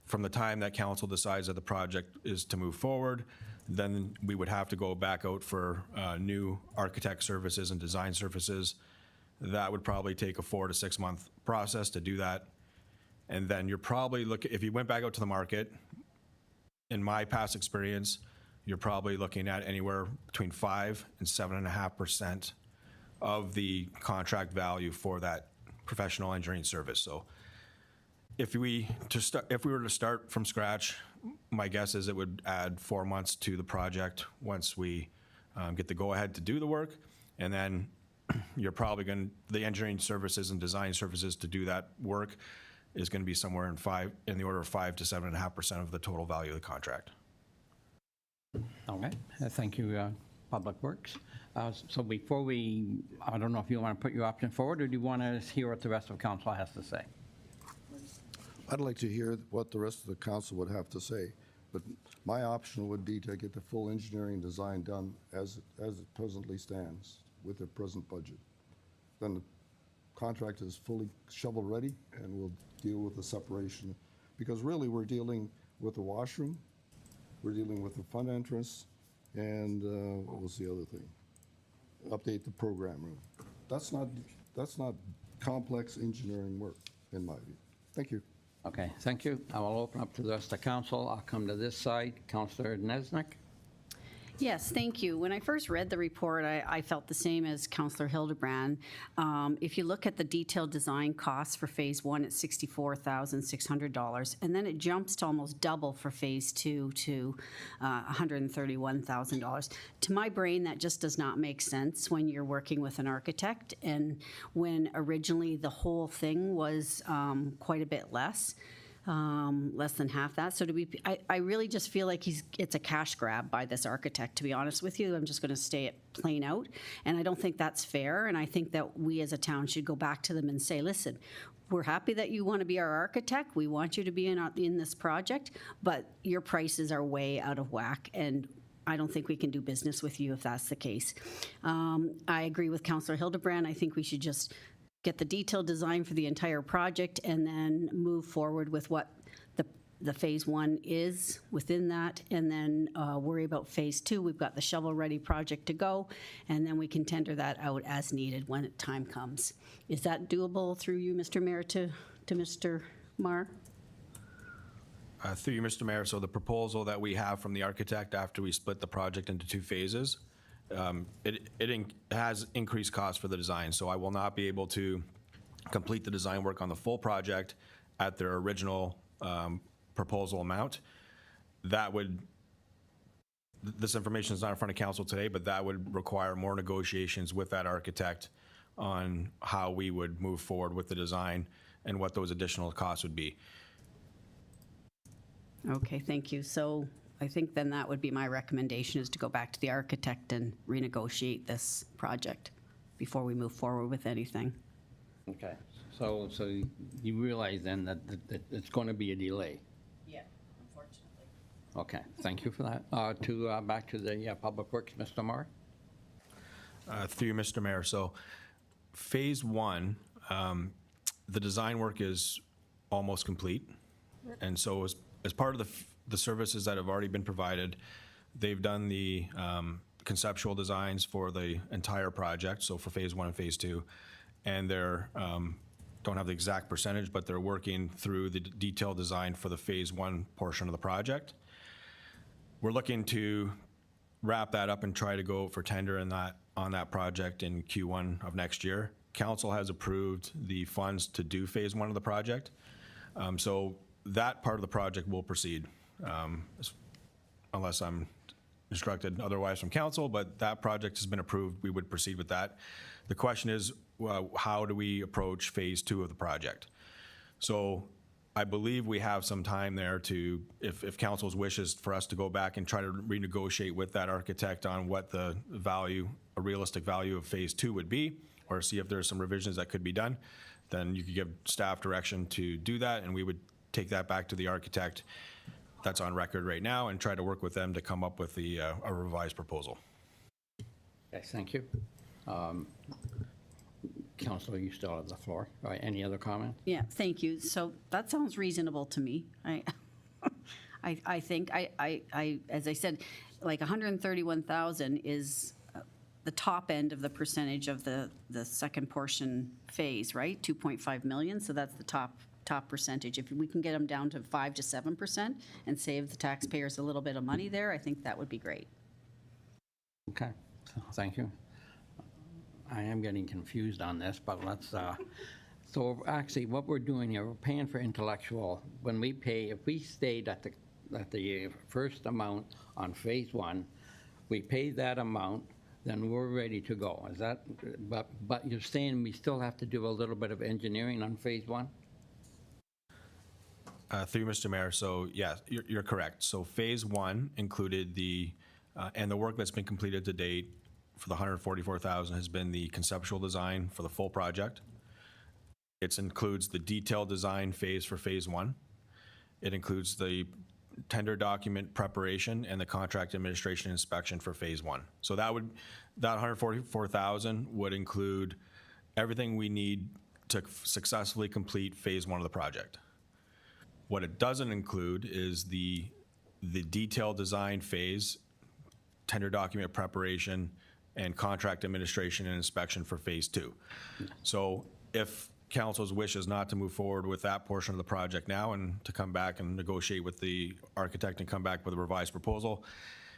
from the time that council decides that the project is to move forward, then we would have to go back out for new architect services and design services. That would probably take a 4 to 6 month process to do that. And then you're probably looking, if you went back out to the market, in my past experience, you're probably looking at anywhere between 5 and 7.5% of the contract value for that professional engineering service. So if we were to start from scratch, my guess is it would add 4 months to the project once we get the go-ahead to do the work. And then you're probably the engineering services and design services to do that work is going to be somewhere in the order of 5 to 7.5% of the total value of the contract. Okay, thank you, Public Works. So before I don't know if you want to put your option forward, or do you want to hear what the rest of council has to say? I'd like to hear what the rest of the council would have to say, but my option would be to get the full engineering design done as it presently stands with the present budget. Then the contract is fully shovel-ready, and we'll deal with the separation. Because really, we're dealing with the washroom, we're dealing with the front entrance, and what was the other thing? Update the program room. That's not complex engineering work, in my view. Thank you. Okay, thank you. I will open up to the rest of council. I'll come to this side. Councillor Nesnick? Yes, thank you. When I first read the report, I felt the same as Councillor Hildebrand. If you look at the detailed design costs for phase 1, it's $64,600, and then it jumps to almost double for phase 2 to $131,000. To my brain, that just does not make sense when you're working with an architect, and when originally the whole thing was quite a bit less than half that. So I really just feel like it's a cash grab by this architect, to be honest with you. I'm just going to stay it plain out. And I don't think that's fair. And I think that we as a town should go back to them and say, listen, we're happy that you want to be our architect. We want you to be in this project, but your prices are way out of whack. And I don't think we can do business with you if that's the case. I agree with Councillor Hildebrand. I think we should just get the detailed design for the entire project and then move forward with what the phase 1 is within that, and then worry about phase 2. We've got the shovel-ready project to go, and then we can tender that out as needed when time comes. Is that doable through you, Mr. Mayor, to Mr. Maher? Through you, Mr. Mayor, so the proposal that we have from the architect after we split the project into 2 phases, it has increased costs for the design, so I will not be able to complete the design work on the full project at their original proposal amount. This information is not in front of council today, but that would require more negotiations with that architect on how we would move forward with the design and what those additional costs would be. Okay, thank you. So I think then that would be my recommendation, is to go back to the architect and renegotiate this project before we move forward with anything. Okay, so you realize then that it's going to be a delay? Yeah, unfortunately. Okay, thank you for that. Back to the Public Works, Mr. Maher? Through you, Mr. Mayor, so phase 1, the design work is almost complete. And so as part of the services that have already been provided, they've done the conceptual designs for the entire project, so for phase 1 and phase 2, and they're, don't have the exact percentage, but they're working through the detailed design for the phase 1 portion of the project. We're looking to wrap that up and try to go for tender on that project in Q1 of next year. Council has approved the funds to do phase 1 of the project. So that part of the project will proceed, unless I'm instructed otherwise from council, but that project has been approved. We would proceed with that. The question is, how do we approach phase 2 of the project? So I believe we have some time there to, if council's wishes for us to go back and try to renegotiate with that architect on what the value, a realistic value of phase 2 would be, or see if there's some revisions that could be done, then you could give staff direction to do that, and we would take that back to the architect that's on record right now and try to work with them to come up with a revised proposal. Okay, thank you. Councilor, you still have the floor. All right, any other comment? Yeah, thank you. So that sounds reasonable to me. I think, as I said, like 131,000 is the top end of the percentage of the second portion phase, right? 2.5 million, so that's the top percentage. If we can get them down to 5 to 7% and save the taxpayers a little bit of money there, I think that would be great. Okay, thank you. I am getting confused on this, but let's, so actually what we're doing here, we're paying for intellectual. When we pay, if we stayed at the first amount on phase 1, we pay that amount, then we're ready to go. Is that, but you're saying we still have to do a little bit of engineering on phase 1? Through you, Mr. Mayor, so yeah, you're correct. So phase 1 included and the work that's been completed to date for the 144,000 has been the conceptual design for the full project. It includes the detailed design phase for phase 1. It includes the tender document preparation and the contract administration inspection for phase 1. So that 144,000 would include everything we need to successfully complete phase 1 of the project. What it doesn't include is the detailed design phase, tender document preparation, and contract administration and inspection for phase 2. So if council's wish is not to move forward with that portion of the project now and to come back and negotiate with the architect and come back with a revised proposal,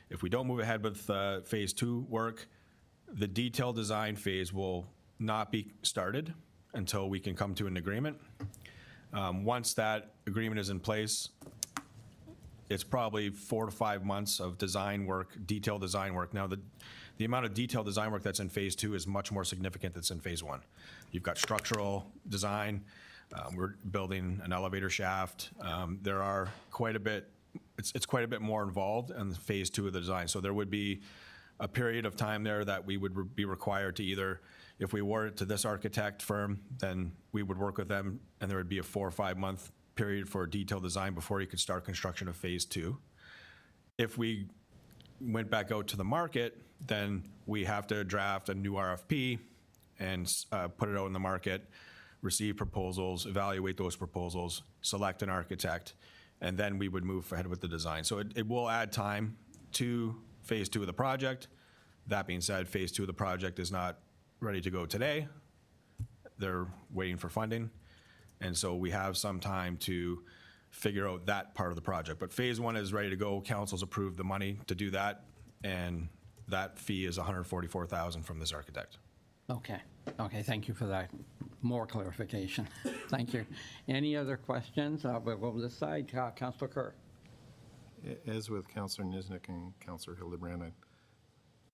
if we don't move ahead with phase 2 work, the detailed design phase will not be started until we can come to an agreement. Once that agreement is in place, it's probably 4 to 5 months of design work, detailed design work. Now, the amount of detailed design work that's in phase 2 is much more significant than in phase 1. You've got structural design. We're building an elevator shaft. There are quite a bit, it's quite a bit more involved in phase 2 of the design. So there would be a period of time there that we would be required to either, if we award it to this architect firm, then we would work with them, and there would be a 4 or 5 month period for detailed design before you could start construction of phase 2. If we went back out to the market, then we have to draft a new RFP and put it out in the market, receive proposals, evaluate those proposals, select an architect, and then we would move ahead with the design. So it will add time to phase 2 of the project. That being said, phase 2 of the project is not ready to go today. They're waiting for funding. And so we have some time to figure out that part of the project. But phase 1 is ready to go. Council's approved the money to do that, and that fee is $144,000 from this architect. Okay, thank you for that. More clarification. Thank you. Any other questions? We'll go to this side. Councilor Kerr. As with Councilor Niznik and Councilor Hildebrand,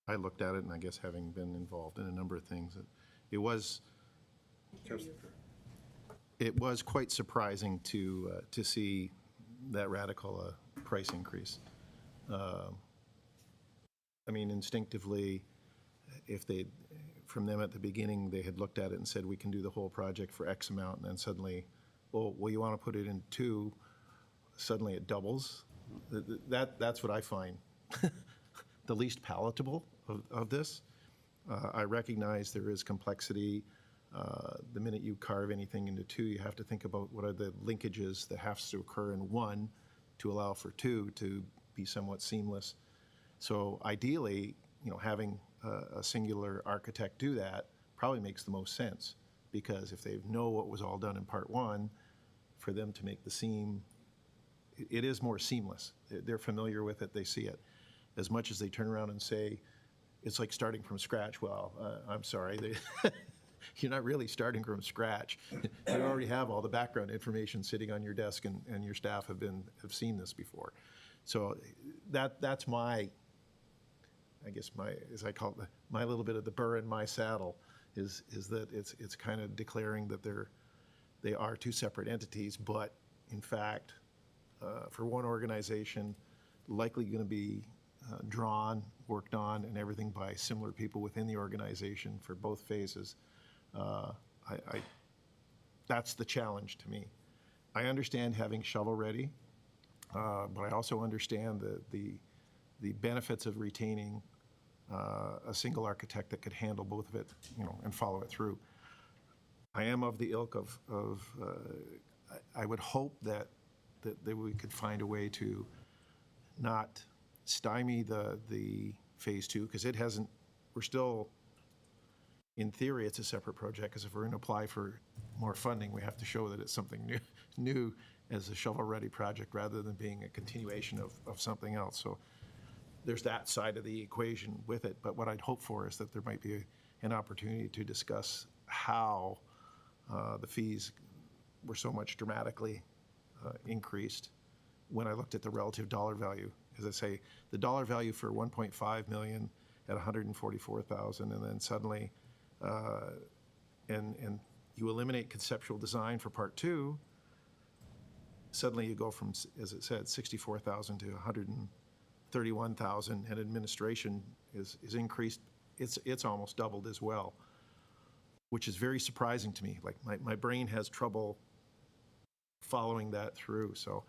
I looked at it, and I guess having been involved in a number of things, it was quite surprising to see that radical price increase. I mean, instinctively, if they, from them at the beginning, they had looked at it and said, we can do the whole project for X amount, and then suddenly, well, you want to put it in 2, suddenly it doubles. That's what I find the least palatable of this. I recognize there is complexity. The minute you carve anything into 2, you have to think about what are the linkages that have to occur in 1 to allow for 2 to be somewhat seamless. So ideally, having a singular architect do that probably makes the most sense, because if they know what was all done in part one, for them to make the seam, it is more seamless. They're familiar with it, they see it. As much as they turn around and say, it's like starting from scratch, well, I'm sorry, you're not really starting from scratch. You already have all the background information sitting on your desk, and your staff have seen this before. So that's my, I guess as I call it, my little bit of the burr in my saddle is that it's kind of declaring that they are two separate entities, but in fact, for one organization, likely going to be worked on, and everything by similar people within the organization for both phases. That's the challenge to me. I understand having shovel ready, but I also understand the benefits of retaining a single architect that could handle both of it, and follow it through. I am of the ilk of I would hope that we could find a way to not stymie the phase two, because it hasn't, we're still, in theory, it's a separate project, because if we're going to apply for more funding, we have to show that it's something new as a shovel-ready project rather than being a continuation of something else. So there's that side of the equation with it. But what I'd hope for is that there might be an opportunity to discuss how the fees were so much dramatically increased when I looked at the relative dollar value. As I say, the dollar value for 1.5 million at 144,000, and then suddenly, and you eliminate conceptual design for part two, suddenly you go from, as it said, 64,000 to 131,000, and administration is increased. It's almost doubled as well, which is very surprising to me. Like my brain has trouble following that through. So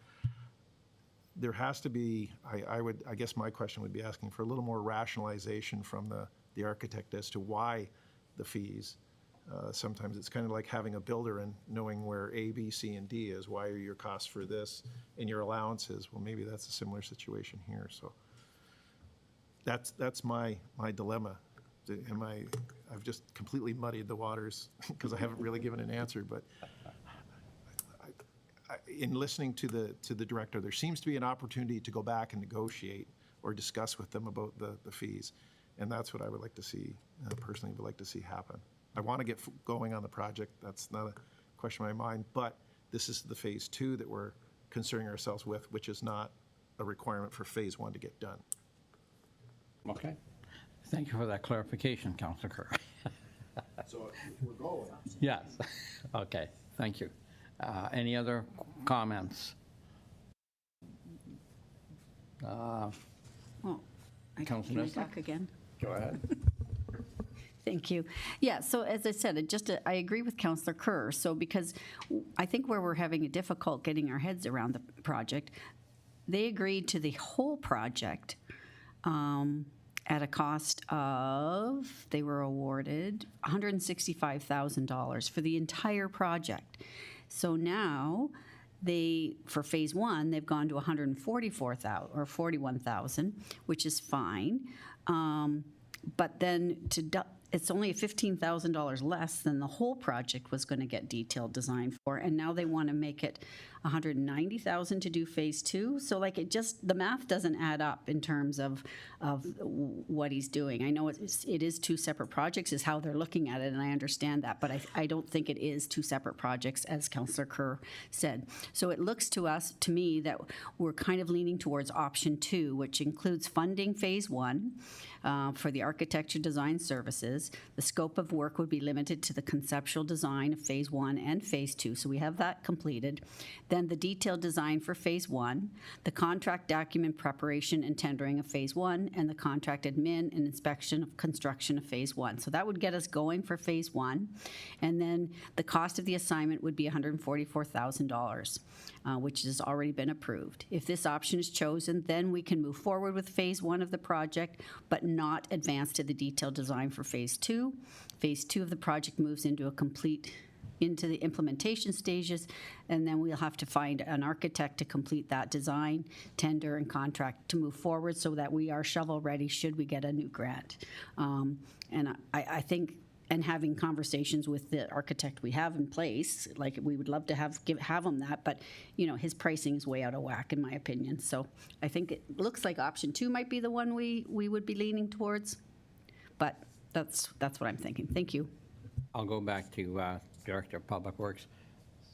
there has to be, I guess my question would be asking for a little more rationalization from the architect as to why the fees. Sometimes it's kind of like having a builder and knowing where A, B, C, and D is. Why are your costs for this and your allowances? Well, maybe that's a similar situation here. So that's my dilemma. I've just completely muddied the waters because I haven't really given an answer, but in listening to the director, there seems to be an opportunity to go back and negotiate or discuss with them about the fees. And that's what I would like to see, personally would like to see happen. I want to get going on the project. That's not a question in my mind, but this is the phase two that we're concerning ourselves with, which is not a requirement for phase one to get done. Okay. Thank you for that clarification, Councilor Kerr. So we're going. Yes. Okay. Thank you. Any other comments? Well, can Councilor I Nestor? talk again? Go ahead. Thank you. Yeah, so as I said, I agree with Councillor Kerr. So because I think where we're having a difficult getting our heads around the project, they agreed to the whole project at a cost of, they were awarded $165,000 for the entire project. So now for phase one, they've gone to 144,000 or 41,000, which is fine. But then it's only $15,000 less than the whole project was going to get detailed design for, and now they want to make it $190,000 to do phase two. So like the math doesn't add up in terms of what he's doing. I know it is two separate projects is how they're looking at it, and I understand that, but I don't think it is two separate projects, as Councillor Kerr said. So it looks to me that we're kind of leaning towards option two, which includes funding phase one for the architecture design services. The scope of work would be limited to the conceptual design of phase one and phase two, so we have that completed. Then the detailed design for phase one, the contract document preparation and tendering of phase one, and the contract admin and inspection of construction of phase one. So that would get us going for phase one. And then the cost of the assignment would be $144,000, which has already been approved. If this option is chosen, then we can move forward with phase one of the project, but not advance to the detailed design for phase two. Phase two of the project moves into a complete into the implementation stages, and then we'll have to find an architect to complete that design, tender, and contract to move forward so that we are shovel-ready should we get a new grant. And I think, and having conversations with the architect we have in place, like we would love to have him that, but his pricing is way out of whack in my opinion. So I think it looks like option 2 might be the one we would be leaning towards, but that's what I'm thinking. Thank you. I'll go back to Director of Public Works.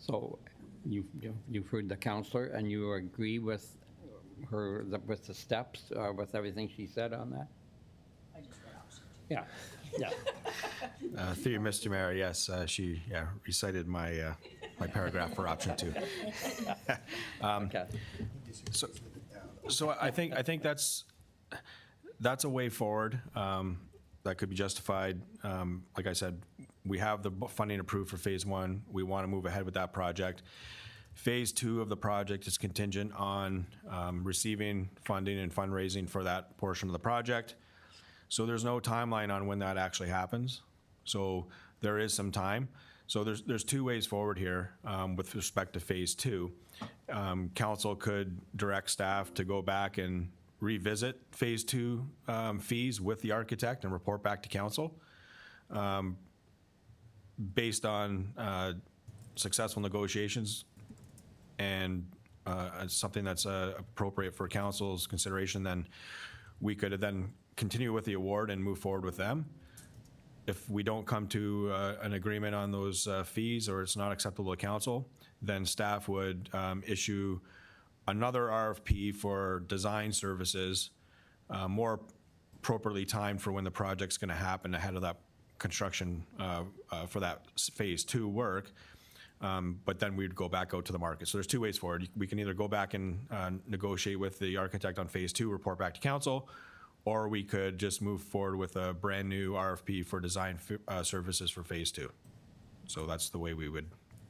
So you've heard the counselor, and you agree with her, with the steps, with everything she said on that? I just read option 2. Yeah. Through you, Mr. Mayor, yes, she recited my my paragraph for option 2. Okay. So I think that's a way forward that could be justified. Like I said, we have the funding approved for phase 1. We want to move ahead with that project. Phase 2 of the project is contingent on receiving funding and fundraising for that portion of the project. So there's no timeline on when that actually happens. So there is some time. So there's 2 ways forward here with respect to phase 2. Council could direct staff to go back and revisit phase 2 fees with the architect and report back to council based on successful negotiations and something that's appropriate for council's consideration. Then we could then continue with the award and move forward with them. If we don't come to an agreement on those fees, or it's not acceptable to council, then staff would issue another RFP for design services, more appropriately timed for when the project's going to happen ahead of that construction for that phase 2 work. But then we'd go back out to the market. So there's 2 ways forward. We can either go back and negotiate with the architect on phase 2, report back to council, or we could just move forward with a brand new RFP for design services for phase 2. So that's the way we would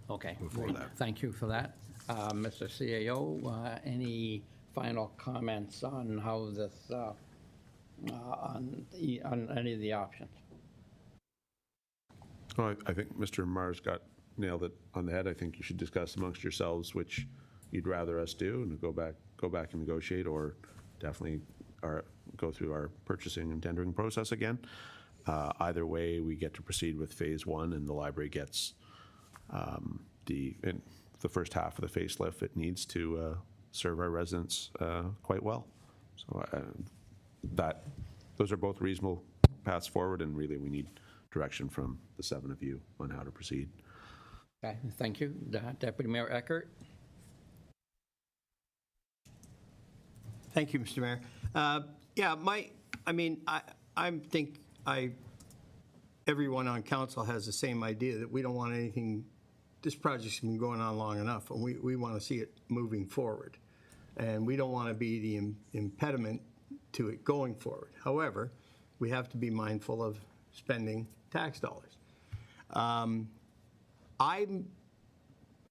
move forward with that. Thank you for that. Mr. CAO, any final comments on how this, on any of the options? Well, I think Mr. Mars nailed it on the head. I think you should discuss amongst yourselves which you'd rather us do and go back and negotiate, or definitely go through our purchasing and tendering process again. Either way, we get to proceed with phase 1, and the library gets the first half of the facelift it needs to serve our residents quite well. So those are both reasonable paths forward, and really we need direction from the 7 of you on how to proceed. Okay, thank you. Deputy Mayor Eckert. Thank you, Mr. Mayor. I think everyone on council has the same idea that we don't want anything, this project's been going on long enough, and we want to see it moving forward. And we don't want to be the impediment to it going forward. However, we have to be mindful of spending tax dollars. I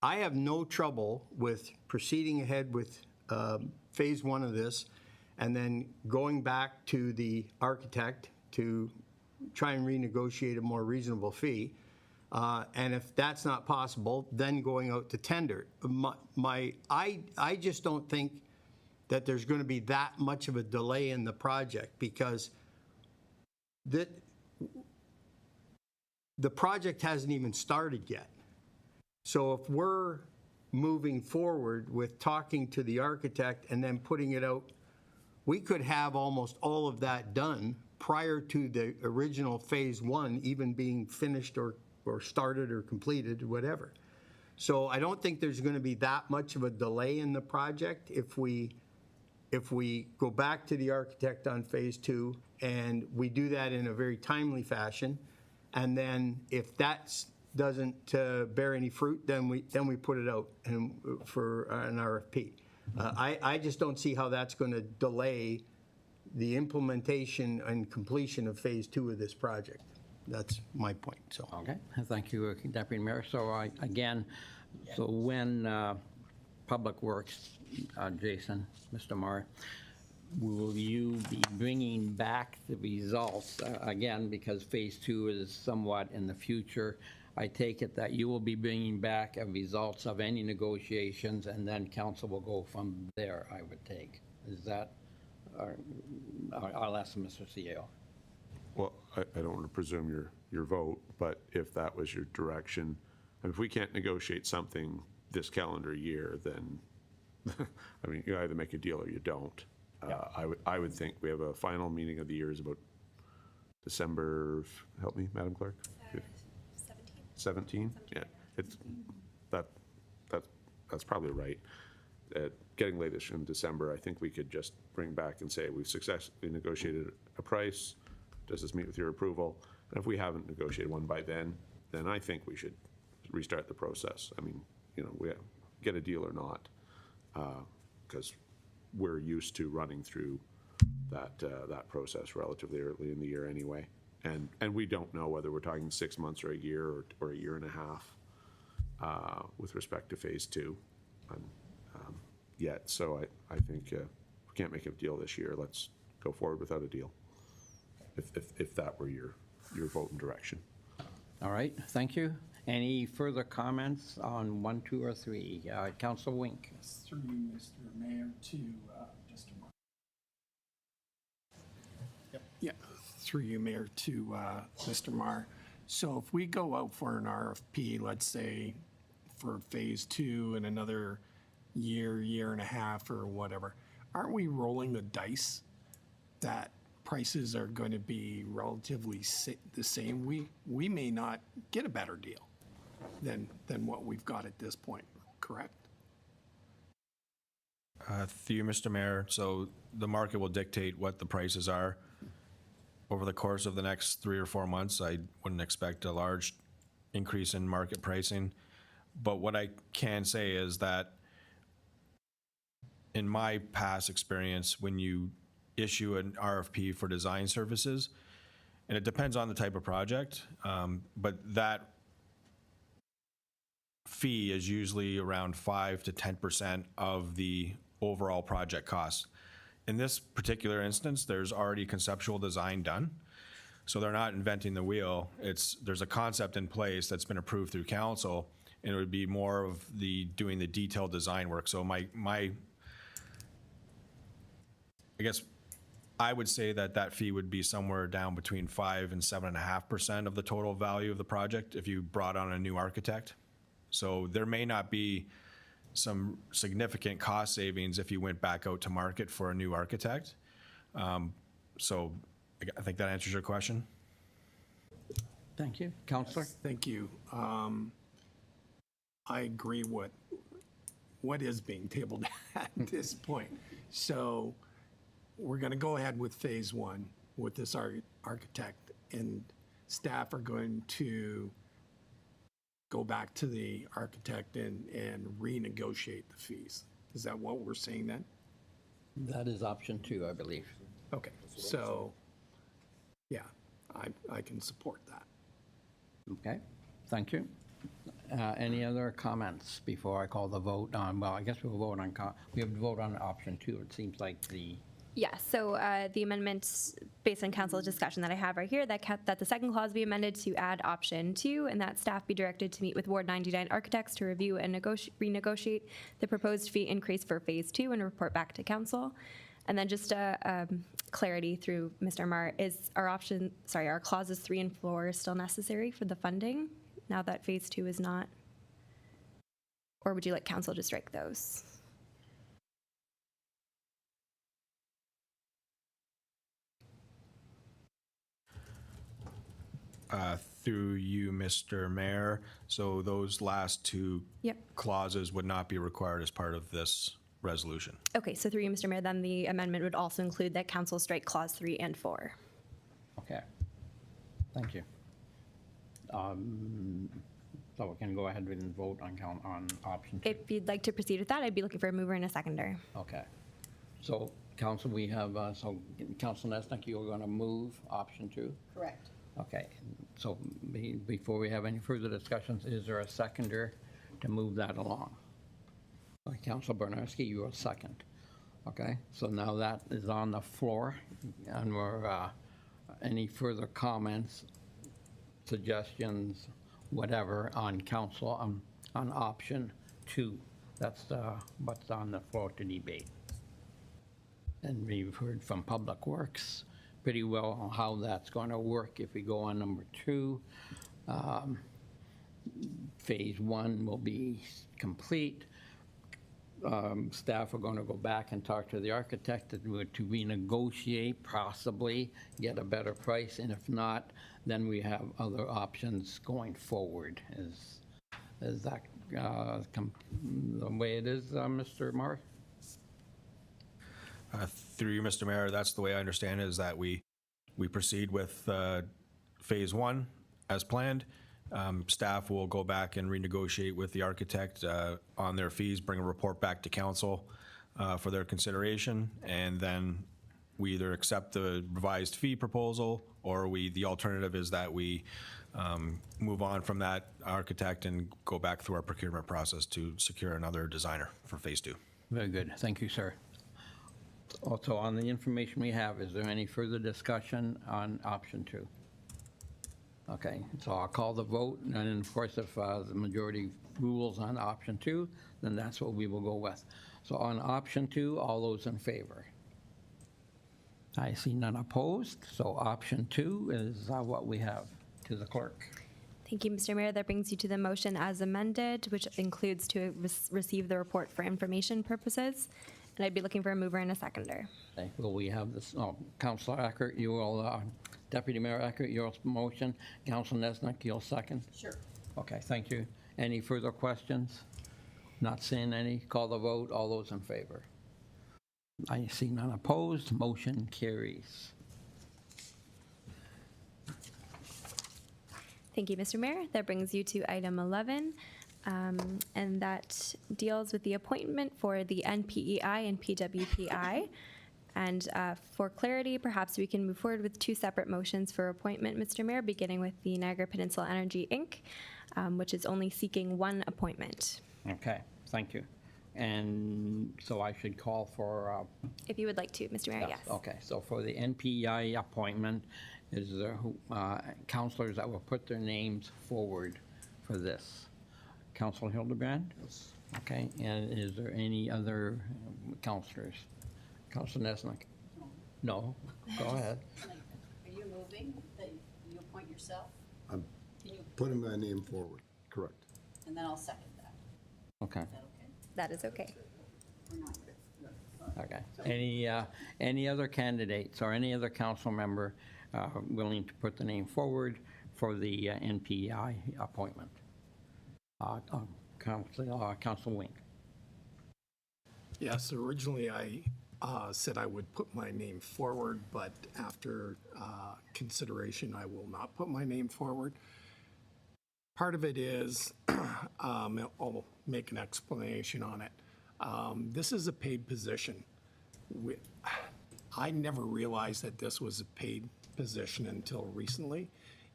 have no trouble with proceeding ahead with phase 1 of this, and then going back to the architect to try and renegotiate a more reasonable fee. And if that's not possible, then going out to tender. I just don't think that there's going to be that much of a delay in the project, because the project hasn't even started yet. So if we're moving forward with talking to the architect and then putting it out, we could have almost all of that done prior to the original phase 1 even being finished or started or completed, whatever. So I don't think there's going to be that much of a delay in the project if we go back to the architect on phase 2 and we do that in a very timely fashion. And then if that doesn't bear any fruit, then we put it out for an RFP. I just don't see how that's going to delay the implementation and completion of phase 2 of this project. That's my point. So Okay, thank you, Deputy Mayor. So so when Public Works, Jason, Mr. Marr, will you be bringing back the results again, because phase 2 is somewhat in the future? I take it that you will be bringing back results of any negotiations, and then council will go from there, I would take. Is that, I'll ask Mr. CEO. Well, I don't want to presume your vote, but if that was your direction, and if we can't negotiate something this calendar year, then, I mean, you either make a deal or you don't. I would think we have a final meeting of the year is about December, help me, Madam Clerk? 17? Yeah, that's probably right. Getting late in December, I think we could just bring back and say, we've successfully negotiated a price. Does this meet with your approval? And if we haven't negotiated one by then I think we should restart the process. I mean, you know, we get a deal or not, because we're used to running through that process relatively early in the year anyway. And we don't know whether we're talking 6 months or a year or a year and a half with respect to phase 2 yet. So I think if we can't make a deal this year, let's go forward without a deal, if that were your vote and direction. All right, thank you. Any further comments on 1, 2, or 3? Councilor Wink. Through you, Mr. Mayor, to Mr. Marr. Yeah, through you, Mayor, to Mr. Marr. So if we go out for an RFP, let's say for phase 2 in another year and a half or whatever, aren't we rolling the dice that prices are going to be relatively the same? We may not get a better deal than what we've got at this point, correct? Through you, Mr. Mayor, so the market will dictate what the prices are. Over the course of the next 3 or 4 months, I wouldn't expect a large increase in market pricing. But what I can say is that in my past experience, when you issue an RFP for design services, and it depends on the type of project, but that fee is usually around 5 to 10% of the overall project cost. In this particular instance, there's already conceptual design done, so they're not inventing the wheel. There's a concept in place that's been approved through council, and it would be more of doing the detailed design work. So I guess I would say that fee would be somewhere down between 5 and 7.5% of the total value of the project if you brought on a new architect. So there may not be some significant cost savings if you went back out to market for a new architect. So I think that answers your question. Thank you. Councillor? Thank you. I agree what is being tabled at this point. So we're going to go ahead with phase 1 with this architect, and staff are going to go back to the architect and renegotiate the fees. Is that what we're saying then? That is option 2, I believe. Okay, so, yeah, I can support that. Okay, thank you. Any other comments before I call the vote on, well, I guess we'll vote on, we have to vote on option 2. It seems like Yes, so the amendments, based on council discussion that I have right here, that the second clause be amended to add option 2, and that staff be directed to meet with Ward 99 architects to review and renegotiate the proposed fee increase for phase 2 and report back to council. And then just clarity through Mr. Marr, is our clauses 3 and 4 still necessary for the funding now that phase 2 is not? Or would you like council to strike those? Through you, Mr. Mayor, so those last 2 clauses would not be required as part of this resolution. Okay, so through you, Mr. Mayor, then the amendment would also include that council strike clause 3 and 4. Okay, thank you. So we can go ahead and vote on option 2. If you'd like to proceed with that, I'd be looking for a mover and a seconder. Okay. So, council, we have, Council Nesnick, you're going to move option 2? Correct. Okay, so before we have any further discussions, is there a seconder to move that along? Councilor Bernarski, you are second. Okay, so now that is on the floor, and we're, any further comments, suggestions, whatever on council, on option 2. That's what's on the floor to debate. And we've heard from Public Works pretty well on how that's going to work if we go on number 2. Phase 1 will be complete. Staff are going to go back and talk to the architect to renegotiate, possibly get a better price, and if not, then we have other options going forward. Is that the way it is, Mr. Morris? Through you, Mr. Mayor, that's the way I understand it, is that we proceed with phase 1 as planned. Staff will go back and renegotiate with the architect on their fees, bring a report back to council for their consideration, and then we either accept the revised fee proposal, or the alternative is that we move on from that architect and go back through our procurement process to secure another designer for phase 2. Very good. Thank you, sir. Also, on the information we have, is there any further discussion on option 2? Okay, so I'll call the vote, and then, of course, if the majority rules on option 2, then that's what we will go with. So on option 2, all those in favor? I see none opposed, so option 2 is what we have. To the clerk. Thank you, Mr. Mayor. That brings you to the motion as amended, which includes to receive the report for information purposes. And I'd be looking for a mover and a seconder. Okay, will we have this, Councilor Eckert, you will, Deputy Mayor Eckert, your motion. Councilor Nesnick, you'll second? Sure. Okay, thank you. Any further questions? Not seeing any. Call the vote. All those in favor? I see none opposed. Motion carries. Thank you, Mr. Mayor. That brings you to item 11, and that deals with the appointment for the NPEI and PWPI. And for clarity, perhaps we can move forward with 2 separate motions for appointment, Mr. Mayor, beginning with the Niagara Peninsula Energy, Inc., which is only seeking 1 appointment. Okay, thank you. And so I should call for... If you would like to, Mr. Mayor, yes. Okay, so for the NPEI appointment, is there councilors that will put their names forward for this? Councilor Hildebrand? Yes. Okay, and is there any other councilors? Councilor Nesnick? No? Go ahead. Are you moving that you appoint yourself? I'm Can you, putting my name forward. Correct. and then I'll second that. Okay, Is that okay? That is okay. Or not? okay. Any other candidates or any other council member willing to put the name forward for the NPEI appointment? Council Wink. Yes, originally I said I would put my name forward, but after consideration, I will not put my name forward. Part of it is, I'll make an explanation on it. This is a paid position. I never realized that this was a paid position until recently,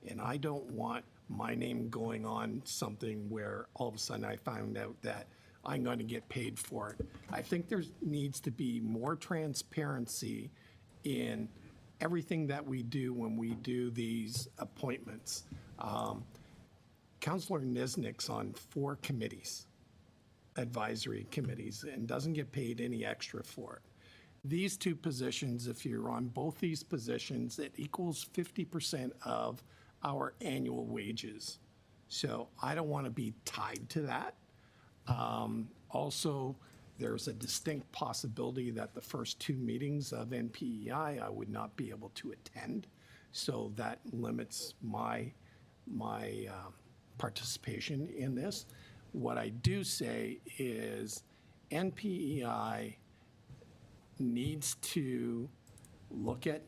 and I don't want my name going on something where all of a sudden I found out that I'm going to get paid for it. I think there needs to be more transparency in everything that we do when we do these appointments. Councilor Nisnick's on 4 committees, advisory committees, and doesn't get paid any extra for it. These 2 positions, if you're on both these positions, it equals 50% of our annual wages. So I don't want to be tied to that. Also, there's a distinct possibility that the first 2 meetings of NPEI I would not be able to attend. So that limits my participation in this. What I do say is NPEI needs to look at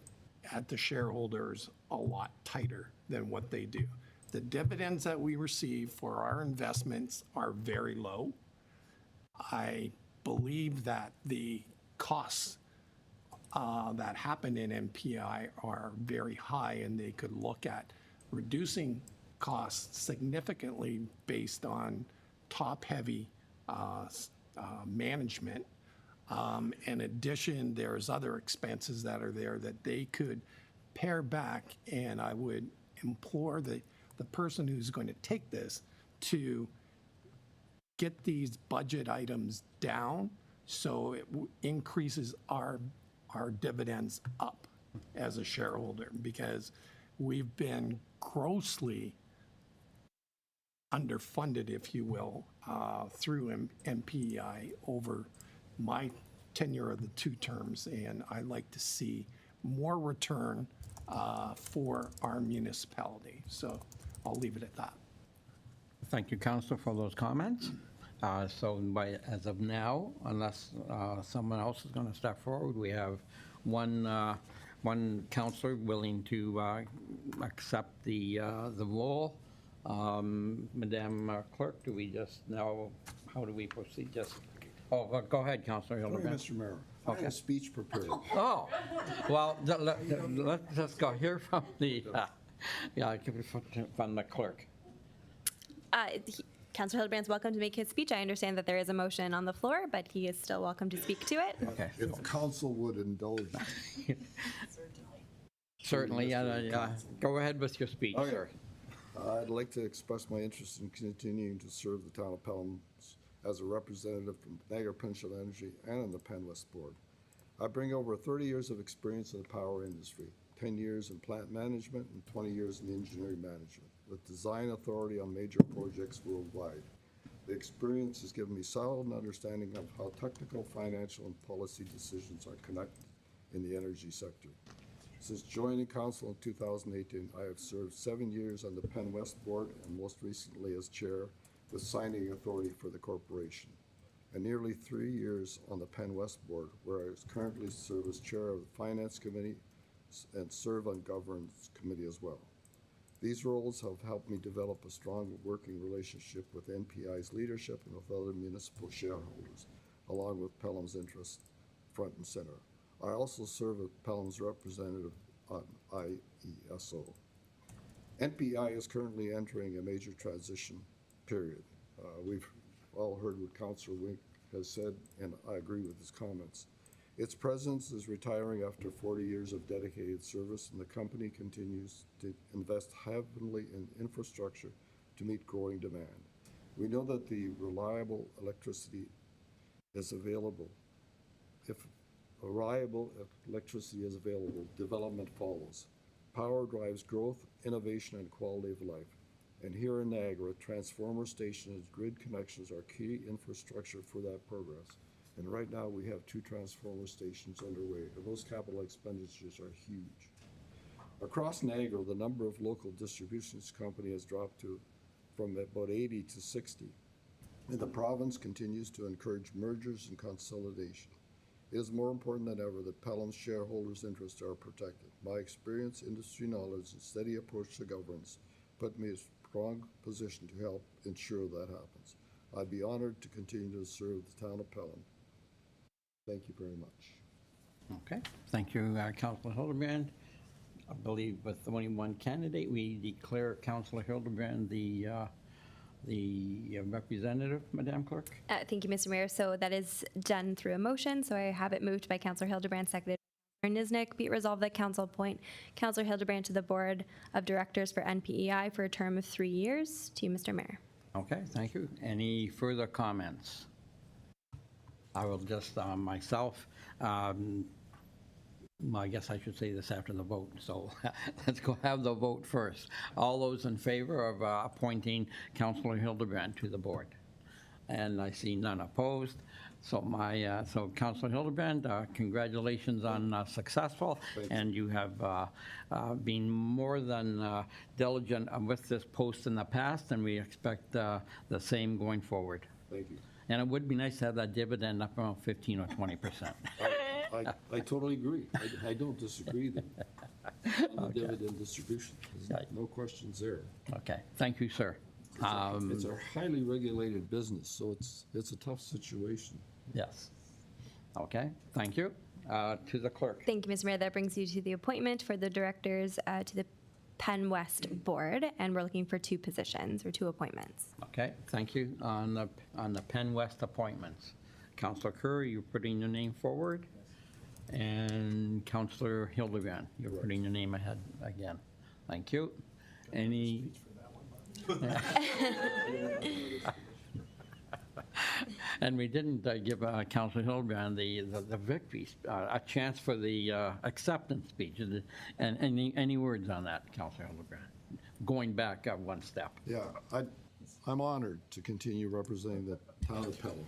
the shareholders a lot tighter than what they do. The dividends that we receive for our investments are very low. I believe that the costs that happen in NPI are very high, and they could look at reducing costs significantly based on top-heavy management. In addition, there's other expenses that are there that they could pare back, and I would implore the the person who's going to take this to get these budget items down so it increases our dividends up as a shareholder, because we've been grossly underfunded, if you will, through MPEI over my tenure of the 2 terms, and I like to see more return for our municipality. So I'll leave it at that. Thank you, Councillor, for those comments. As of now, unless someone else is going to step forward, we have one councillor willing to accept the role. Madam Clerk, do we just now, how do we proceed? Go ahead, Councillor Sorry, Hildebrand. Mr. Mayor. I have a speech prepared. Oh, well, let's just go hear from the, from the clerk. Councillor Hildebrand's welcome to make his speech. I understand that there is a motion on the floor, but he is still welcome to speak to it. Okay. If council would indulge. Certainly, go ahead with your speech, Okay. sir. I'd like to express my interest in continuing to serve the town of Pelham as a representative from Niagara Peninsula Energy and on the Penn West Board. I bring over 30 years of experience in the power industry, 10 years in plant management and 20 years in engineering management, with design authority on major projects worldwide. The experience has given me solid understanding of how technical, financial, and policy decisions are connected in the energy sector. Since joining council in 2018, I have served 7 years on the Penn West Board and most recently as chair with signing authority for the corporation, and nearly 3 years on the Penn West Board, where I currently serve as chair of the Finance Committee and serve on Governance Committee as well. These roles have helped me develop a strong working relationship with NPI's leadership and with other municipal shareholders, along with Pelham's interests front and center. I also serve as Pelham's representative on IESO. NPI is currently entering a major transition period. We've all heard what Councillor Wink has said, and I agree with his comments. Its president is retiring after 40 years of dedicated service, and the company continues to invest heavily in infrastructure to meet growing demand. We know that the reliable electricity is available. If reliable electricity is available, development follows. Power drives growth, innovation, and quality of life. And here in Niagara, transformer stations and grid connections are key infrastructure for that progress. And right now, we have 2 transformer stations underway, and those capital expenditures are huge. Across Niagara, the number of local distribution companies has dropped from about 80 to 60, and the province continues to encourage mergers and consolidation. It is more important than ever that Pelham's shareholders' interests are protected. My experience, industry knowledge, and steady approach to governance put me in a strong position to help ensure that happens. I'd be honored to continue to serve the town of Pelham. Thank you very much. Okay, thank you, Councillor Hildebrand. I believe with only one candidate, we declare Councillor Hildebrand the representative, Madam Clerk. Thank you, Mr. Mayor. So that is done through a motion. So I have it moved by Councillor Hildebrand, seconded by Councillor Niznik. Be it resolved that Council appoint Councillor Hildebrand to the Board of Directors for NPEI for a term of 3 years. To you, Mr. Mayor. Okay, thank you. Any further comments? I will just, myself, well, I guess I should say this after the vote, so let's go have the vote first. All those in favor of appointing Councillor Hildebrand to the board? And I see none opposed. So so Councillor Hildebrand, congratulations on successful, and you have been more than diligent with this post in the past, and we expect the same going forward. Thank you. And it would be nice to have that dividend up around 15 or 20%. I totally agree. I don't disagree on the dividend distribution. There's no questions there. Okay, thank you, sir. It's a highly regulated business, so it's a tough situation. Yes. Okay, thank you. To the clerk. Thank you, Mr. Mayor. That brings you to the appointment for the directors to the Penn West Board, and we're looking for 2 positions or 2 appointments. Okay, thank you. On the Penn West appointments, Councillor Curry, you're putting your name forward, and Councillor Hildebrand, you're putting your name ahead again. Thank you. Any? And we didn't give Councilor Hildebrand the victory, a chance for the acceptance speech. And any words on that, Councilor Hildebrand? Going back one step. Yeah, I'm honored to continue representing the town of Pelham.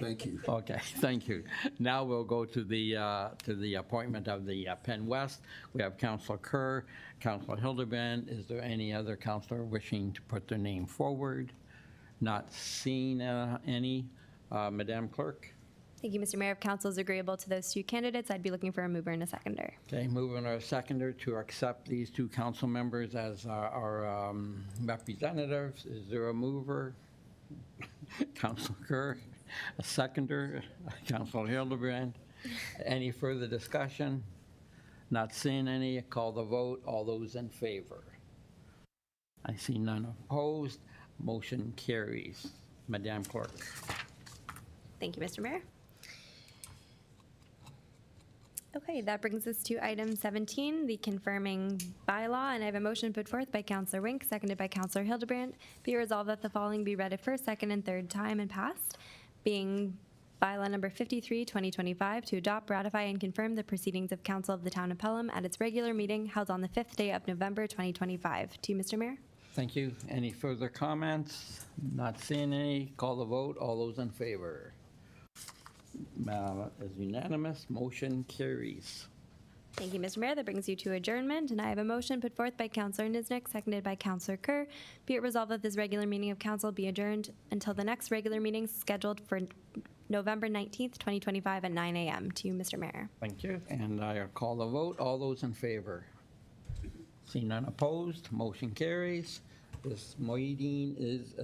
Thank you. Okay, thank you. Now we'll go to the appointment of the Penn West. We have Councilor Kerr, Councilor Hildebrand. Is there any other councilor wishing to put their name forward? Not seeing any. Madam Clerk? Thank you, Mr. Mayor. If council is agreeable to those two candidates, I'd be looking for a mover and a seconder. Okay, moving our seconder to accept these two council members as our representatives. Is there a mover? Councilor Kerr. A seconder? Councilor Hildebrand. Any further discussion? Not seeing any. Call the vote. All those in favor? I see none opposed. Motion carries. Madam Clerk. Thank you, Mr. Mayor. Okay, that brings us to item 17, the confirming bylaw, and I have a motion put forth by Councilor Wink, seconded by Councilor Hildebrand. Be it resolved that the following be read a first, second, and third time and passed, being bylaw number 53, 2025, to adopt, ratify, and confirm the proceedings of Council of the Town of Pelham at its regular meeting held on the 5th day of November 2025. To you, Mr. Mayor. Thank you. Any further comments? Not seeing any. Call the vote. All those in favor? Is unanimous. Motion carries. Thank you, Mr. Mayor. That brings you to adjournment, and I have a motion put forth by Councilor Niznik, seconded by Councilor Kerr. Be it resolved that this regular meeting of council be adjourned until the next regular meeting scheduled for November 19th, 2025 at 9 a.m. To you, Mr. Mayor. Thank you. And I call the vote. All those in favor? See none opposed. Motion carries. This meeting is